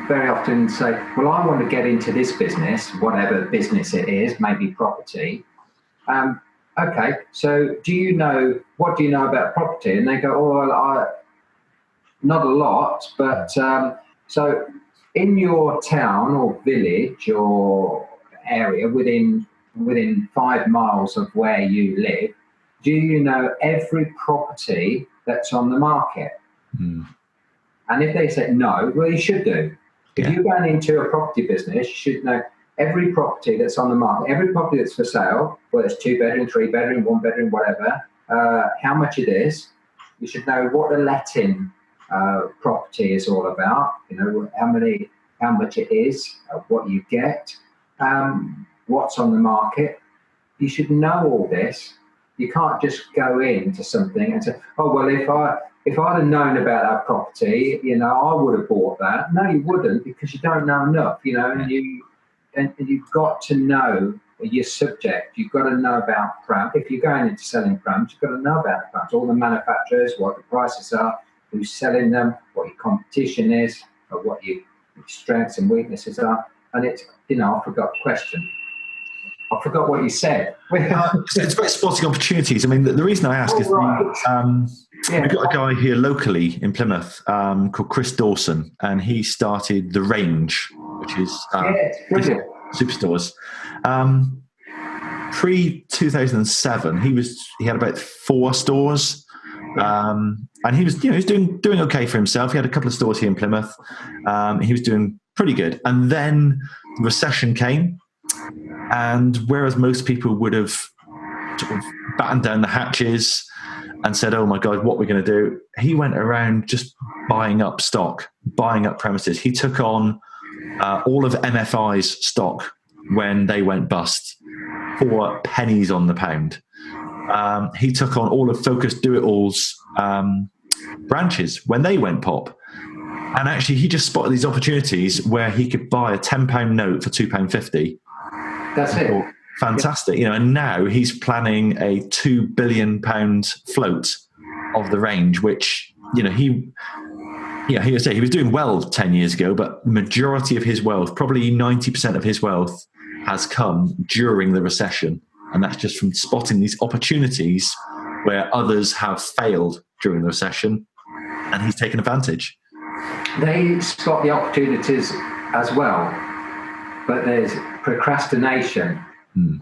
very often say, well, I want to get into this business, whatever business it is, maybe property. Okay, so what do you know about property? And they go, oh, well, not a lot, but so in your town or village or area within 5 miles of where you live, do you know every property that's on the market? And if they say no, well, you should do. If you're going into a property business, you should know every property that's on the market, every property that's for sale, whether it's 2-bedroom, 3-bedroom, 1-bedroom, whatever, how much it is. You should know what the letting property is all about, how much it is, what you get, what's on the market. You should know all this. You can't just go into something and say, oh, well, if I'd have known about that property, I would have bought that. No, you wouldn't, because you don't know enough, and you've got to know your subject. You've got to know about prams. If you're going into selling prams, you've got to know about the prams, all the manufacturers, what the prices are, who's selling them, what your competition is, or what your strengths and weaknesses are. And it's, I forgot the question. I forgot what you said. It's about spotting opportunities. I mean, the reason I ask is we've got a guy here locally in Plymouth called Chris Dawson, and he started The Range, which is superstores. Pre-2007, he had about 4 stores. And he was, he was doing okay for himself. He had a couple of stores here in Plymouth. He was doing pretty good. And then the recession came. And whereas most people would have sort of battened down the hatches and said, oh my God, what we're going to do, he went around just buying up stock, buying up premises. He took on all of MFI's stock when they went bust for pennies on the pound. He took on all of Focus Do-It-All's branches when they went pop. And actually, he just spotted these opportunities where he could buy a £10 note for £2.50. That's it. Fantastic. And now he's planning a £2 billion float of the range, which, he was doing well 10 years ago, but the majority of his wealth, probably 90% of his wealth, has come during the recession. And that's just from spotting these opportunities where others have failed during the recession, and he's taken advantage. They spot the opportunities as well, but there's procrastination, and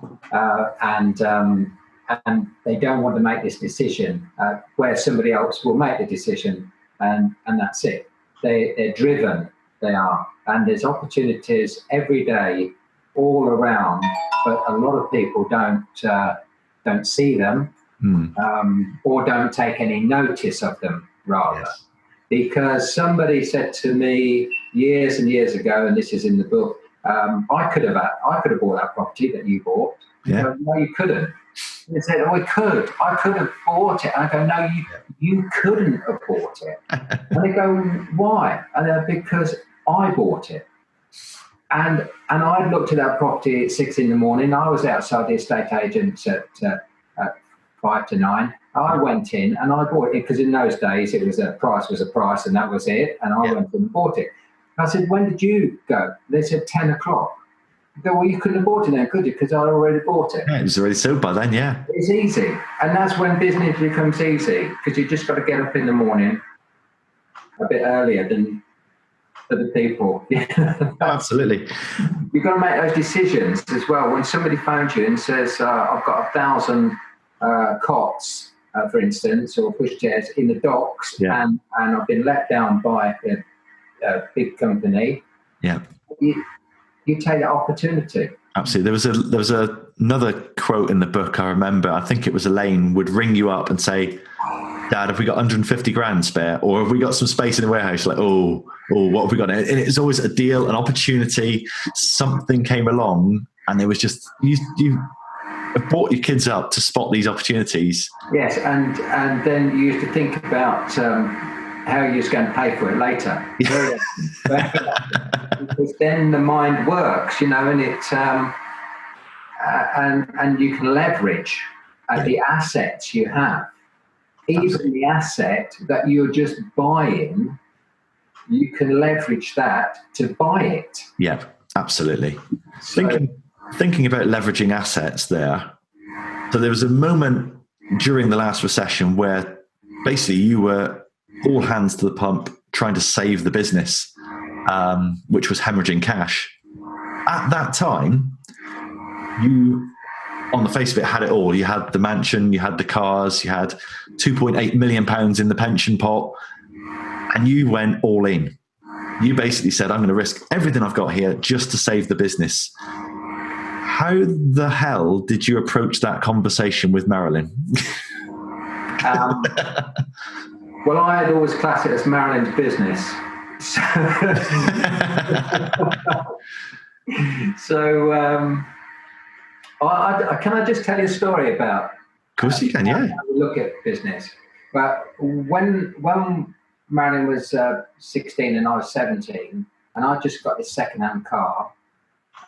they don't want to make this decision where somebody else will make the decision, and that's it. They're driven, they are, and there's opportunities every day all around, but a lot of people don't see them, or don't take any notice of them, rather. Yes. Because somebody said to me years and years ago, and this is in the book, I could have bought that property that you bought. Yeah. Go, no, you couldn't. And they said, oh, I could have bought it. And I go, no, you couldn't have bought it. And they go, why? And they're, because I bought it. And I looked at that property at 6 a.m. I was outside the estate agents at 5 to 9. I went in and I bought it, because in those days it was a price and that was it. And I went in and bought it. I said, when did you go? They said 10 o'clock. I go, well, you couldn't have bought it then, could you? Because I already bought it. Yeah, it was already sold by then, yeah. It's easy. And that's when business becomes easy, because you just got to get up in the morning a bit earlier than other people. Absolutely. You've got to make those decisions as well. When somebody phones you and says, I've got 1,000 cots, for instance, or pushchairs in the docks, and I've been let down by a big company. Yeah. You take that opportunity. Absolutely. There was another quote in the book I remember. I think it was Elaine would ring you up and say, Dad, have we got 150 grand spare? Or have we got some space in the warehouse? Like, oh, what have we got? And it's always a deal, an opportunity. Something came along, and it was just, you brought your kids up to spot these opportunities. Yes, and then you used to think about how you're going to pay for it later. Because then the mind works, and it and you can leverage the assets you have. Even the asset that you're just buying, you can leverage that to buy it. Yeah, absolutely. So, thinking about leveraging assets there. So there was a moment during the last recession where basically you were all hands to the pump trying to save the business, which was hemorrhaging cash. At that time, you, on the face of it, had it all. You had the mansion, you had the cars, you had £2.8 million in the pension pot, and you went all in. You basically said, I'm going to risk everything I've got here just to save the business. How the hell did you approach that conversation with Marilyn? Well, I had always classed it as Marilyn's business. Can I just tell you a story about? Of course you can, yeah. How we look at business. But when Marilyn was 16 and I was 17, and I just got this second-hand car,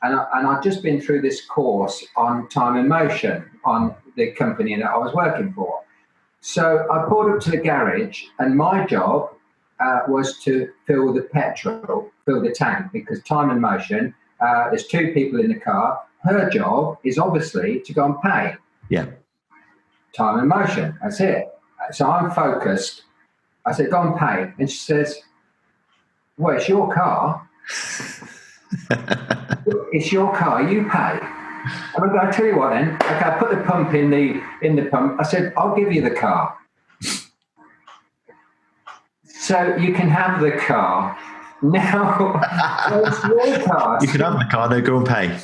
and I'd just been through this course on time and motion on the company that I was working for. So I pulled up to the garage, and my job was to fill the tank, because time and motion, there's two people in the car. Her job is obviously to go and pay. Yeah. Time and motion, that's it. So I'm focused. I said, go and pay. And she says, well, it's your car. It's your car, you pay. And I tell you what then, okay, I put the pump in the pump. I said, I'll give you the car. So you can have the car. Now, it's your car. You can have the car, now go and pay.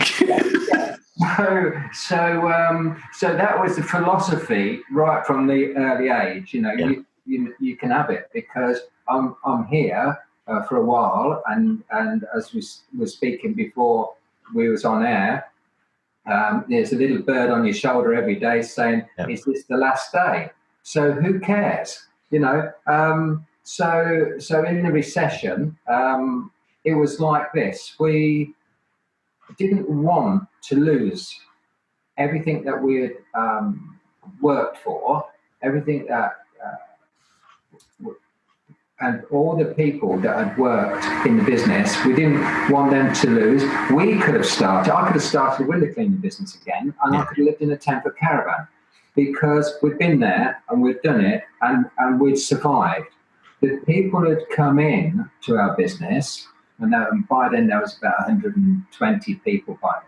So that was the philosophy right from the early age. You can have it because I'm here for a while, and as we were speaking before we was on air, there's a little bird on your shoulder every day saying, "Is this the last day?" So who cares? So in the recession, it was like this. We didn't want to lose everything that we had worked for, everything that, and all the people that had worked in the business. We didn't want them to lose. I could have started a window cleaning business again, and I could have lived in a temper caravan, because we'd been there and we'd done it, and we'd survived. The people had come in to our business, and by then there was about 120 people by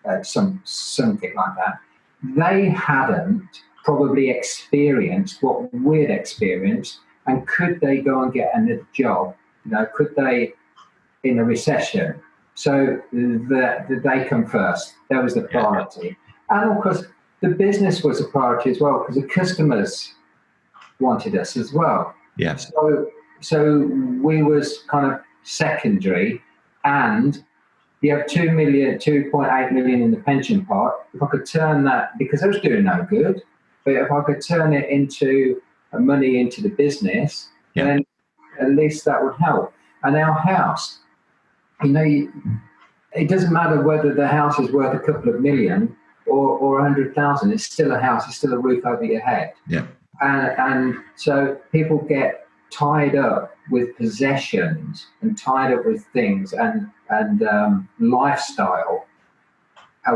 then, something like that. They hadn't probably experienced what we'd experienced, and could they go and get another job? Could they, in a recession? So they come first. That was the priority. And of course, the business was a priority as well, because the customers wanted us as well. Yeah. So we was kind of secondary, and you have 2.8 million in the pension pot. If I could turn that, because I was doing no good, but if I could turn it into money into the business, then at least that would help. And our house, it doesn't matter whether the house is worth a couple of million or 100,000. It's still a house. It's still a roof over your head. Yeah. And so people get tied up with possessions and tied up with things and lifestyle. I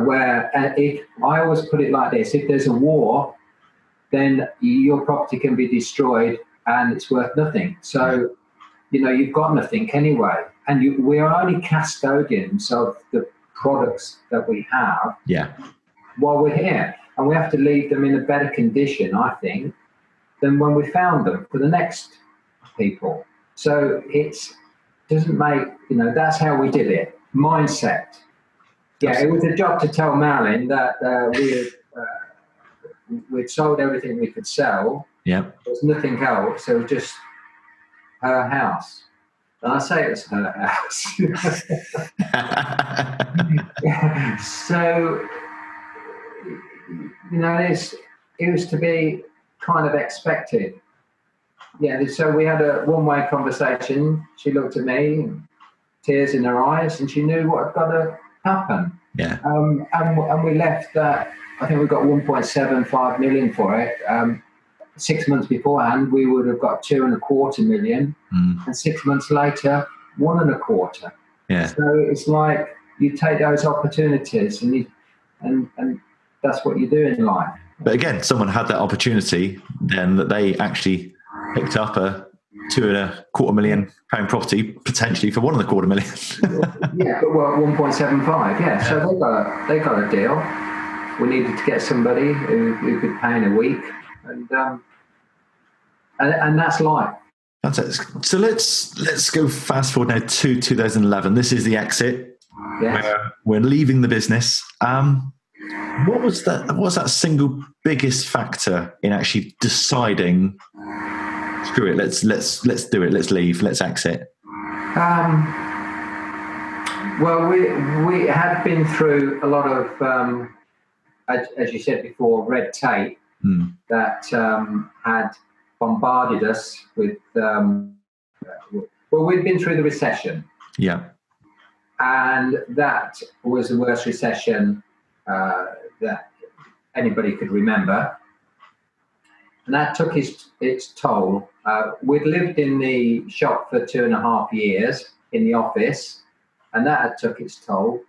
always put it like this: if there's a war, then your property can be destroyed and it's worth nothing. So, you've got nothing anyway. And we are only custodians of the products that we have while we're here. And we have to leave them in a better condition, I think, than when we found them for the next people. So it doesn't make, that's how we did it. Mindset. Yeah, it was a job to tell Marilyn that we'd sold everything we could sell. Yeah. There's nothing else. So just her house. And I say it's her house. So, it was to be kind of expected. Yeah, so we had a one-way conversation. She looked at me, tears in her eyes, and she knew what had got to happen. Yeah. And we left that. I think we got 1.75 million for it. 6 months beforehand, we would have got 2.25 million, and 6 months later, 1.25. Yeah. So it's like you take those opportunities, and that's what you do in life. But again, someone had that opportunity, then that they actually picked up a £2.25 million property potentially for £1.25 million. Yeah, but well, 1.75. Yeah, so they got a deal. We needed to get somebody who could pay in a week, and that's life. Fantastic. So let's go fast forward now to 2011. This is the exit. Yes. Where we're leaving the business. What was that single biggest factor in actually deciding, screw it, let's do it, let's leave, let's exit? Well, we had been through a lot of, as you said before, red tape that had bombarded us with. Well, we'd been through the recession. Yeah. And that was the worst recession that anybody could remember. And that took its toll. We'd lived in the shop for 2.5 years in the office, and that took its toll.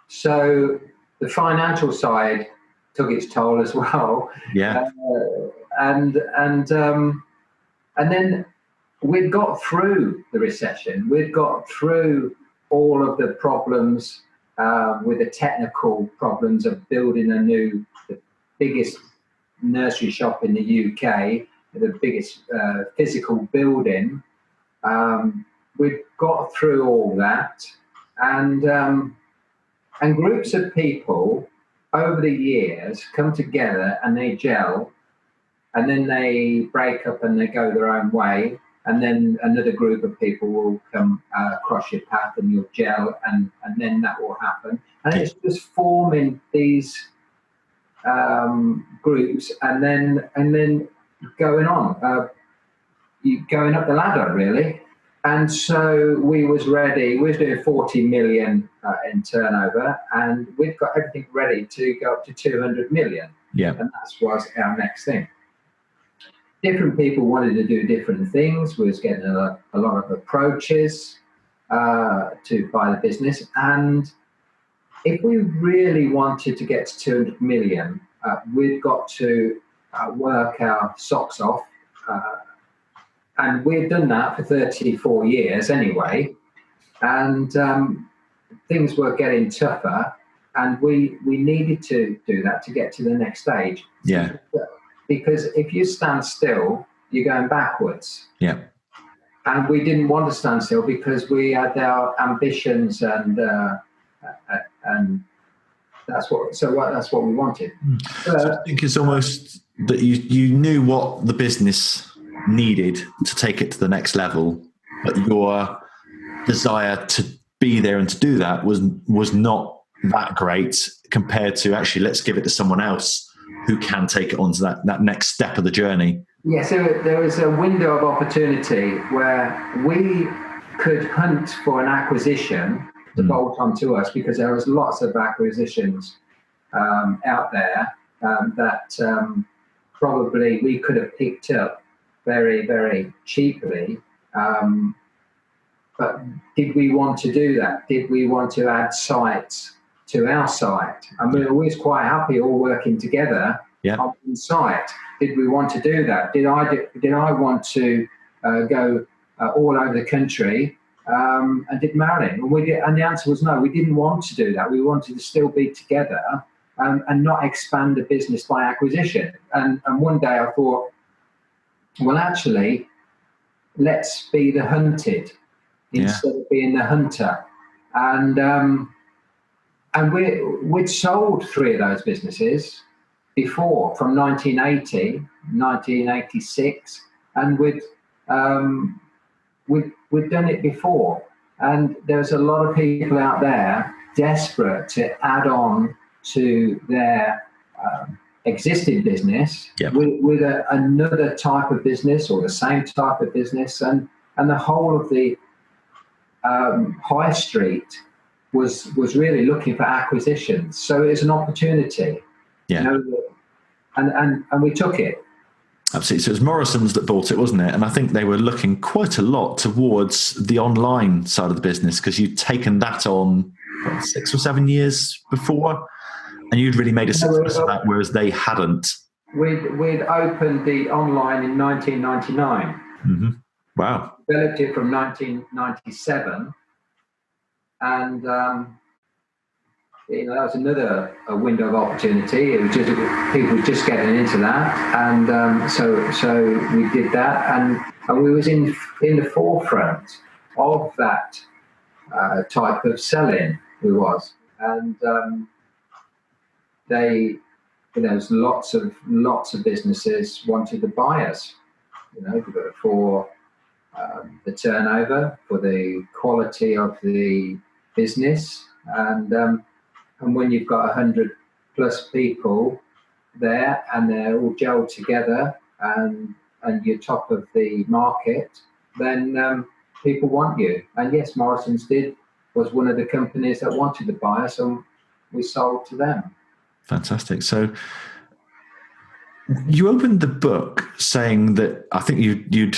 So the financial side took its toll as well. Yeah. And then we'd got through the recession. We'd got through all of the problems with the technical problems of building the biggest nursery shop in the UK, the biggest physical building. We'd got through all that, and groups of people over the years come together and they gel, and then they break up and they go their own way. And then another group of people will come across your path and you'll gel, and then that will happen. And it's just forming these groups, and then going on, you going up the ladder really. And so we was ready. We was doing 40 million in turnover, and we've got everything ready to go up to 200 million. Yeah, and that was our next thing. Different people wanted to do different things. We was getting a lot of approaches to buy the business. And if we really wanted to get to 200 million, we'd got to work our socks off. And we'd done that for 34 years anyway. And things were getting tougher. And we needed to do that to get to the next stage. Yeah. Because if you stand still, you're going backwards. Yeah. And we didn't want to stand still because we had our ambitions, and that's what we wanted. So I think it's almost that you knew what the business needed to take it to the next level, but your desire to be there and to do that was not that great compared to actually let's give it to someone else who can take it on to that next step of the journey. Yeah, so there was a window of opportunity where we could hunt for an acquisition to bolt onto us, because there was lots of acquisitions out there that probably we could have picked up very, very cheaply. But did we want to do that? Did we want to add sites to our site? And we were always quite happy all working together on one site. Did we want to do that? Did I want to go all over the country? And did Marilyn? And the answer was no. We didn't want to do that. We wanted to still be together and not expand the business by acquisition. And one day I thought, well, actually, let's be the hunted instead of being the hunter. And we'd sold 3 of those businesses before, from 1980, 1986, and we'd done it before. And there's a lot of people out there desperate to add on to their existing business with another type of business or the same type of business, and the whole of the high street was really looking for acquisitions. So it was an opportunity, and we took it. Absolutely. So it was Morrison's that bought it, wasn't it? And I think they were looking quite a lot towards the online side of the business, because you'd taken that on 6 or 7 years before, and you'd really made a success of that, whereas they hadn't. We'd opened the online in 1999. Mm-hmm. Wow. Developed it from 1997, and that was another window of opportunity. It was just people were just getting into that, and so we did that, and we was in the forefront of that type of selling. We was, and there was lots of businesses wanted to buy us. For the turnover, for the quality of the business, and when you've got 100 plus people there and they're all gelled together and you're top of the market, then people want you. And yes, Morrison's was one of the companies that wanted to buy us, and we sold to them. Fantastic. So you opened the book saying that, I think you'd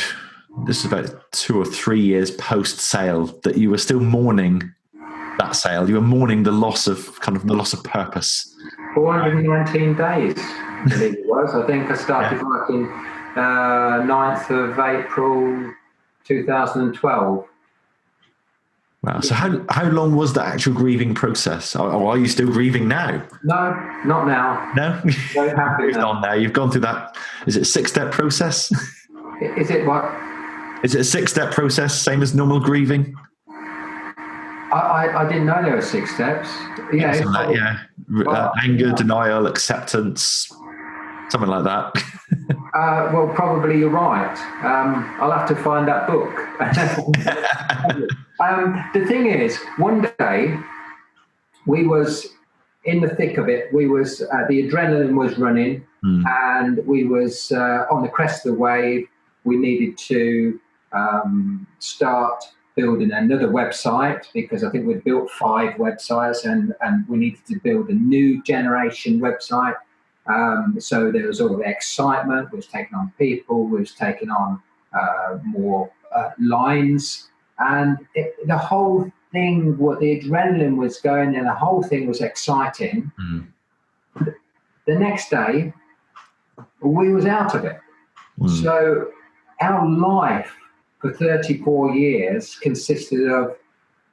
this is about 2 or 3 years post sale, that you were still mourning that sale. You were mourning the loss of purpose. 419 days, I believe it was. I think I started working 9th of April 2012. Wow. So how long was the actual grieving process? Or are you still grieving now? No, not now. No? Very happy Moved on now. You've gone through that. Is it a 6-step process? Is it what? Is it a 6-step process, same as normal grieving? I didn't know there were 6 steps. Anger, denial, acceptance, something like that. Well, probably you're right. I'll have to find that book. The thing is, one day we was in the thick of it. We was the adrenaline was running, and we was on the crest of the wave. We needed to start building another website, because I think we'd built 5 websites, and we needed to build a new generation website. So there was all the excitement. We was taking on people. We was taking on more lines, and the whole thing, the adrenaline was going, and the whole thing was exciting. The next day, we was out of it. So our life for 34 years consisted of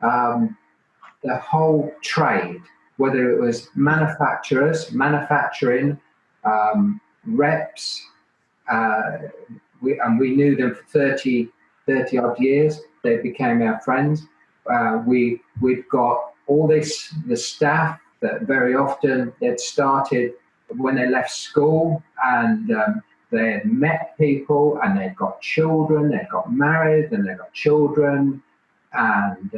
the whole trade, whether it was manufacturing, reps, and we knew them for 30 odd years. They became our friends. We've got all the staff that very often they'd started when they left school, and they had met people, and they'd got children, they'd got married, and they got children, and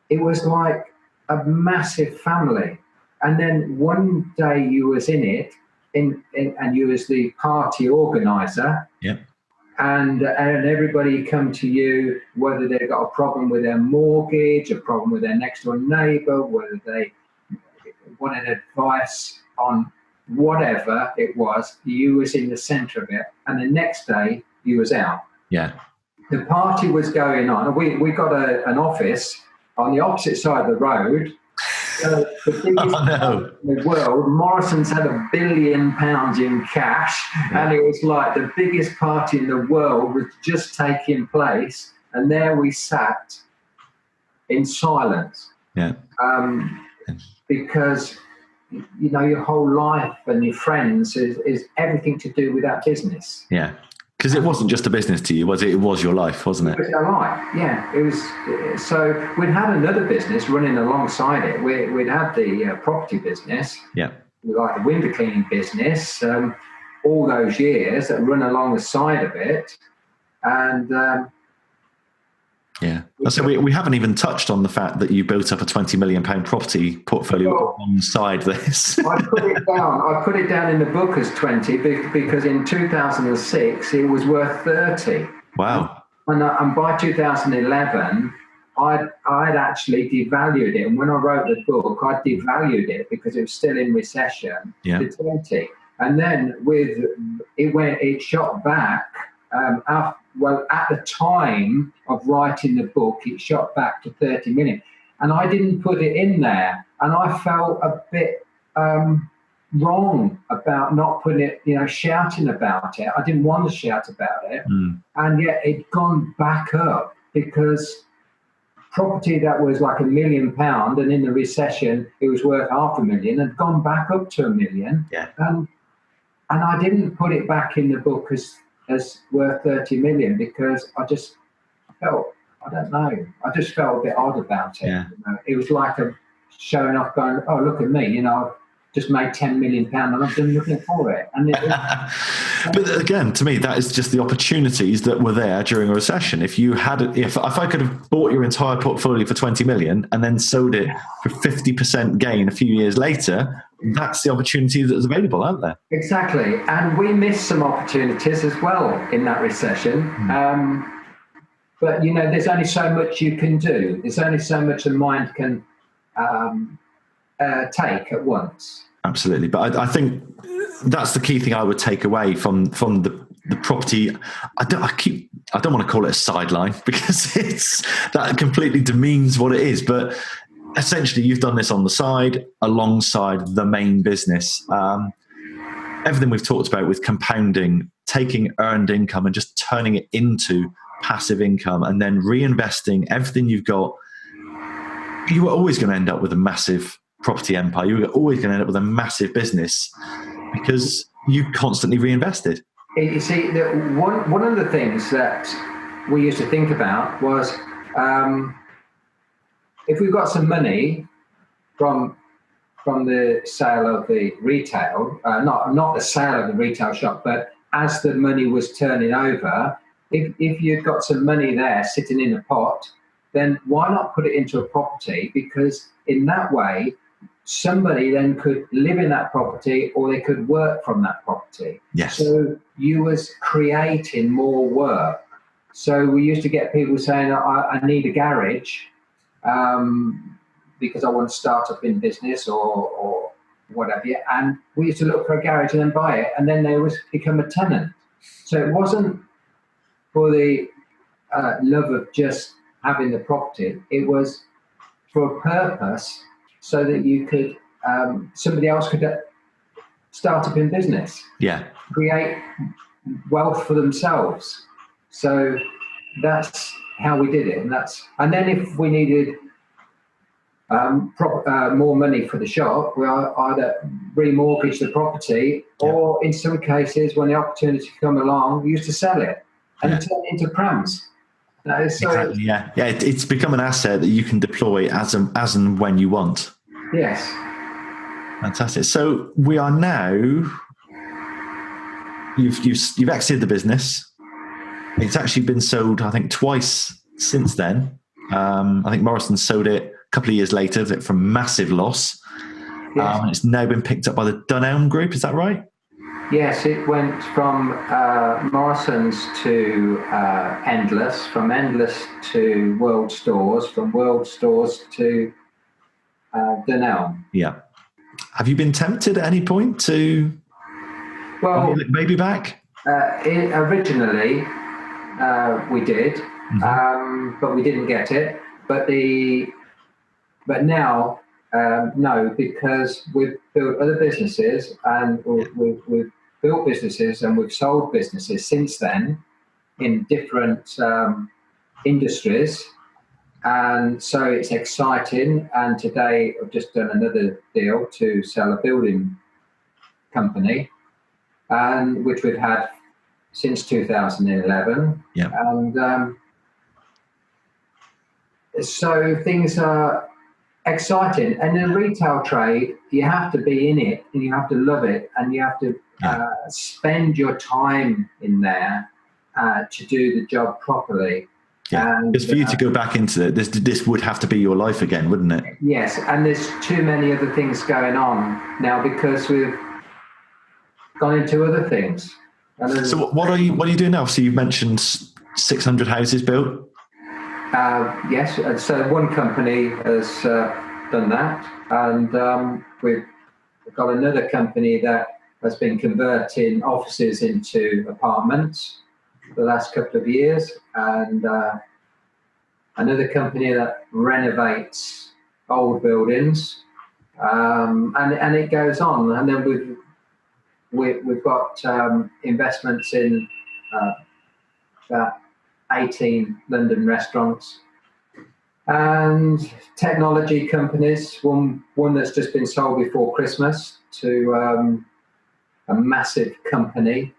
it was like a massive family. And then one day you was in it, and you was the party organizer. Yeah. And everybody come to you, whether they've got a problem with their mortgage, a problem with their next door neighbour, whether they wanted advice on whatever it was, you was in the centre of it. And the next day you was out. Yeah. The party was going on. We got an office on the opposite side of the road. The biggest in the world. Morrison's had £1 billion in cash, and it was like the biggest party in the world was just taking place, and there we sat in silence. Yeah. Because your whole life and your friends is everything to do with that business. Yeah. Because it wasn't just a business to you, was it? It was your life, wasn't it? It was our life, yeah. It was. So we'd had another business running alongside it. We'd had the property business, like the window cleaning business, all those years that run along the side of it, and So we haven't even touched on the fact that you built up a £20 million property portfolio alongside this. I put it down in the book as 20 because in 2006 it was worth 30. Wow. And by 2011, I'd actually devalued it. And when I wrote the book, I devalued it because it was still in recession to 20. And then it shot back. At the time of writing the book, it shot back to 30 million. And I didn't put it in there. And I felt a bit wrong about not putting it, shouting about it. I didn't want to shout about it. And yet it'd gone back up because property that was like £1 million, and in the recession it was worth £500,000, had gone back up to £1 million. Yeah. And I didn't put it back in the book as worth 30 million because I just felt, I don't know, I just felt a bit odd about it. Yeah. It was like showing off, going, oh, look at me, I've just made £10 million and I've been looking for it. And but again, to me, that is just the opportunities that were there during a recession. If I could have bought your entire portfolio for 20 million and then sold it for 50% gain a few years later, that's the opportunity that's available out there. Exactly. And we missed some opportunities as well in that recession. But, there's only so much you can do. There's only so much a mind can take at once. Absolutely. But I think that's the key thing I would take away from the property. I don't want to call it a sideline because that completely demeans what it is. But essentially, you've done this on the side alongside the main business. Everything we've talked about with compounding, taking earned income and just turning it into passive income and then reinvesting everything you've got, you were always going to end up with a massive property empire. You were always going to end up with a massive business because you constantly reinvested. You see, one of the things that we used to think about was if we've got some money from the sale of the retail, not the sale of the retail shop, but as the money was turning over, if you've got some money there sitting in a pot, then why not put it into a property? Because in that way, somebody then could live in that property or they could work from that property. Yes. So you was creating more work. So we used to get people saying, I need a garage because I want to start up in business or whatever. And we used to look for a garage and then buy it, and then they would become a tenant. So it wasn't for the love of just having the property. It was for a purpose so that you could, somebody else could start up in business. Yeah. Create wealth for themselves. So that's how we did it. And then if we needed more money for the shop, we either remortgage the property or in some cases when the opportunity come along, we used to sell it and turn it into prams. Exactly, yeah. It's become an asset that you can deploy as and when you want. Yes. Fantastic. So we are now. You've exited the business. It's actually been sold, I think, twice since then. I think Morrison sold it a couple of years later from massive loss. Yes. And it's now been picked up by the Dunelm Group. Is that right? Yes, it went from Morrison's to Endless, from Endless to World Stores, from World Stores to Dunelm. Yeah. Have you been tempted at any point to maybe back? Originally, we did, but we didn't get it. But now, no, because we've built other businesses and we've built businesses and we've sold businesses since then in different industries. And so it's exciting. And today I've just done another deal to sell a building company, and which we've had since 2011. Yeah. And so things are exciting. And in retail trade, you have to be in it and you have to love it and you have to spend your time in there to do the job properly. Yeah, because for you to go back into it, this would have to be your life again, wouldn't it? Yes, and there's too many other things going on now because we've gone into other things. So what are you doing now? So you mentioned 600 houses built. Yes, so one company has done that, and we've got another company that has been converting offices into apartments for the last couple of years, and another company that renovates old buildings, and it goes on. And then we've got investments in about 18 London restaurants and technology companies. One that's just been sold before Christmas to a massive company,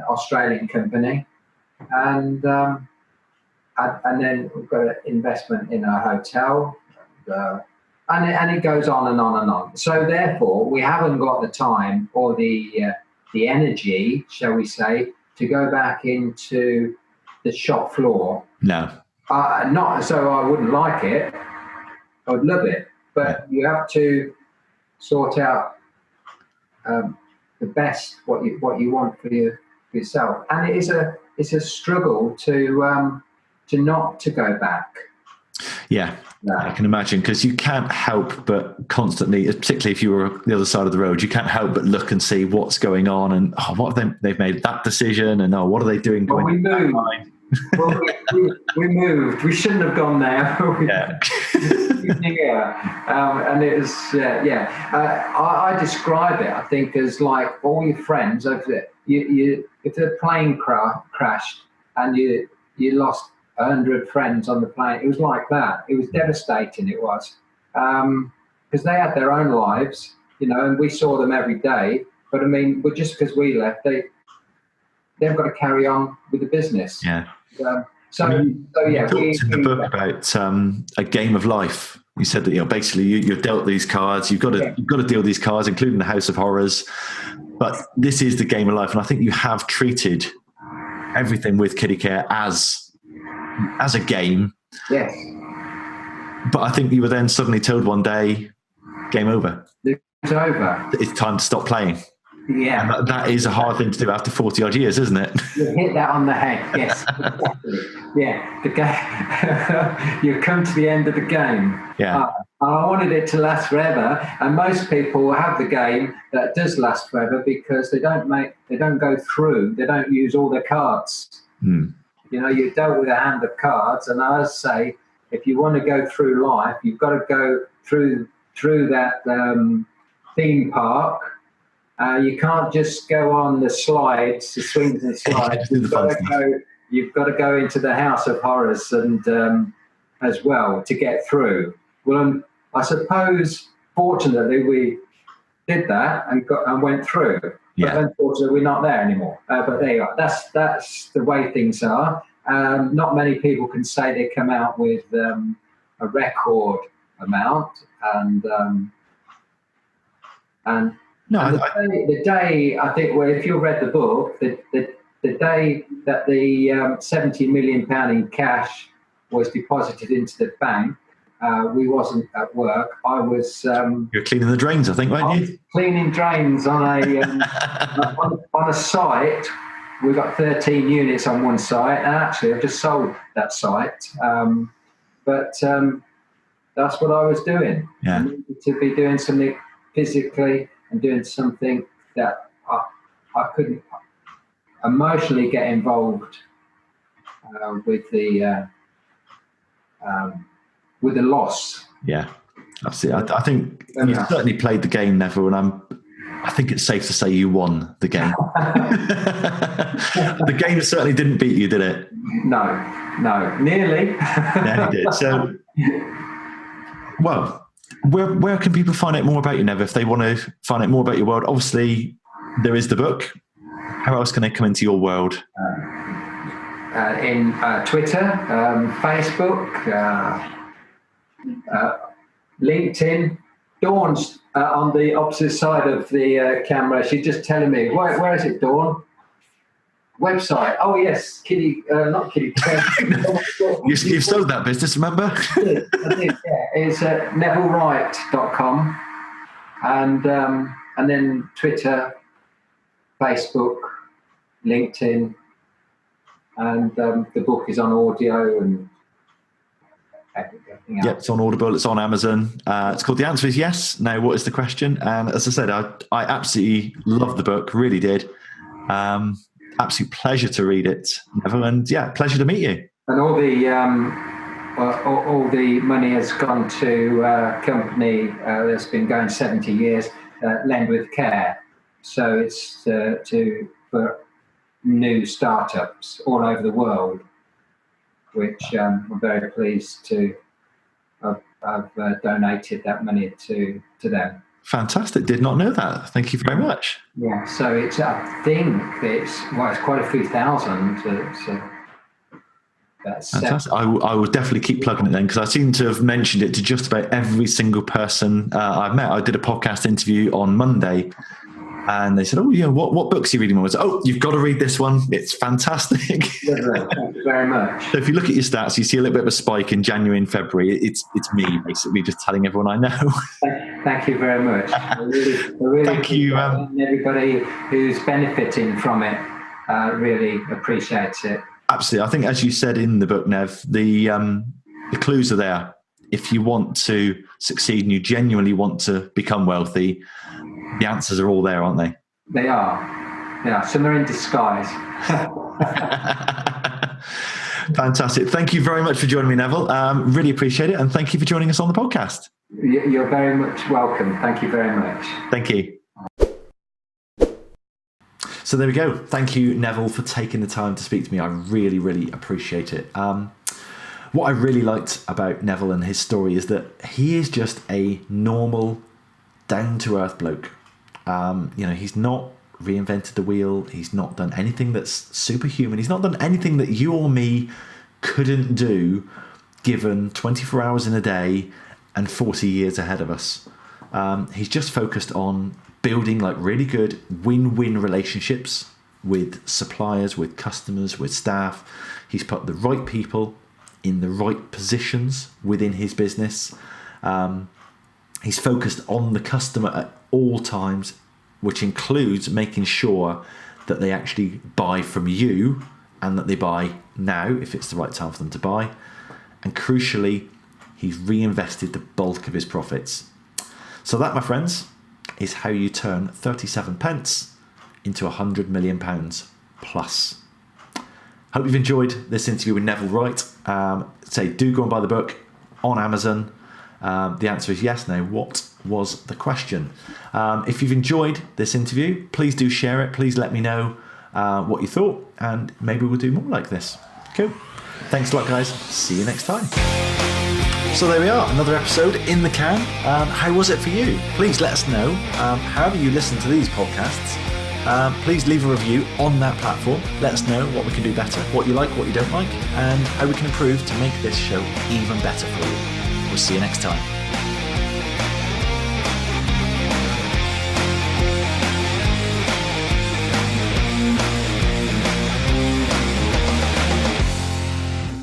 Australian company, and then we've got an investment in a hotel, and it goes on and on and on. So therefore, we haven't got the time or the energy, shall we say, to go back into the shop floor. No. Not so I wouldn't like it. I would love it, but you have to sort out the best what you want for yourself, and it's a struggle to not to go back. Yeah, I can imagine, because you can't help but constantly, particularly if you were on the other side of the road, you can't help but look and see what's going on and what they've made that decision, and what are they doing? Well, we moved. Well, we moved. We shouldn't have gone there. And it was I describe it, I think, as like all your friends over there. If the plane crashed and you lost 100 friends on the plane, it was like that. It was devastating. It was because they had their own lives, and we saw them every day. But I mean, just because we left, they've got to carry on with the business. Yeah. You talked in the book about a game of life. You said that basically you're dealt these cards. You've got to deal with these cards, including the House of Horrors. But this is the game of life, and I think you have treated everything with Kiddie Care as a game. Yes. But I think you were then suddenly told one day, game over. It's over. It's time to stop playing. Yeah. And that is a hard thing to do after 40 odd years, isn't it? You hit that on the head. Yes. Exactly. Yeah. The game. You've come to the end of the game. Yeah. I wanted it to last forever, and most people have the game that does last forever because they don't go through. They don't use all their cards. You're dealt with a hand of cards, and I say, if you want to go through life, you've got to go through that theme park. You can't just go on the slides, the swings and slides. You've got to go into the House of Horrors and as well to get through. Well, I suppose fortunately we did that and went through. Yeah. But unfortunately, we're not there anymore. But there you are. That's the way things are. Not many people can say they come out with a record amount, and the day I think, well, if you read the book, the day that the £70 million in cash was deposited into the bank, we wasn't at work. I was. You're cleaning the drains, I think, weren't you? Cleaning drains on a on a site. We've got 13 units on one site, and actually, I've just sold that site. But that's what I was doing. Yeah. I needed to be doing something physically and doing something that I couldn't emotionally get involved with the loss. Yeah, absolutely. I think you certainly played the game, Neville, and I think it's safe to say you won the game. The game certainly didn't beat you, did it? No, nearly. Yeah, it did. So, well, where can people find out more about you, Neville, if they want to find out more about your world? Obviously, there is the book. How else can they come into your world? In Twitter, Facebook, LinkedIn. Dawn's on the opposite side of the camera. She's just telling me, where is it, Dawn? Website. Oh yes, not Kitty. You've sold that business, remember? I did, yeah. It's NevilleWright.com, and then Twitter, Facebook, LinkedIn, and the book is on audio and everything else. Yep, it's on Audible, it's on Amazon. It's called The Answer is Yes. Now, what is the question? And as I said, I absolutely loved the book, really did. Absolute pleasure to read it, Neville, and yeah, pleasure to meet you. And all the money has gone to a company that's been going 70 years, Lend with Care. So it's for new startups all over the world, which I'm very pleased to have donated that money to them. Fantastic. Did not know that. Thank you very much. Yeah, so I think it's quite a few thousand. That's fantastic. I will definitely keep plugging it then, because I seem to have mentioned it to just about every single person I've met. I did a podcast interview on Monday, and they said, "Oh, yeah, what books are you reading?" I was, "Oh, you've got to read this one. It's fantastic." Thank you very much. So if you look at your stats, you see a little bit of a spike in January and February. It's me basically just telling everyone I know. Thank you very much. I really thank you. Everybody who's benefiting from it really appreciates it. Absolutely. I think, as you said in the book, Nev, the clues are there. If you want to succeed and you genuinely want to become wealthy, the answers are all there, aren't they? They are. Yeah, some are in disguise. Fantastic. Thank you very much for joining me, Neville. Really appreciate it. And thank you for joining us on the podcast. You're very much welcome. Thank you very much. Thank you. So there we go. Thank you, Neville, for taking the time to speak to me. I really, really appreciate it. What I really liked about Neville and his story is that he is just a normal, down-to-earth bloke. He's not reinvented the wheel. He's not done anything that's superhuman. He's not done anything that you or me couldn't do given 24 hours in a day and 40 years ahead of us. He's just focused on building really good win-win relationships with suppliers, with customers, with staff. He's put the right people in the right positions within his business. He's focused on the customer at all times, which includes making sure that they actually buy from you and that they buy now if it's the right time for them to buy. And crucially, he's reinvested the bulk of his profits. So that, my friends, is how you turn 37 pence into £100 million plus. Hope you've enjoyed this interview with Neville Wright. Do go and buy the book on Amazon. The answer is yes. Now, what was the question? If you've enjoyed this interview, please do share it. Please let me know what you thought, and maybe we'll do more like this. Cool. Thanks a lot, guys. See you next time. So there we are, another episode in the can. How was it for you? Please let us know. However you listen to these podcasts, please leave a review on that platform. Let us know what we can do better, what you like, what you don't like, and how we can improve to make this show even better for you. We'll see you next time.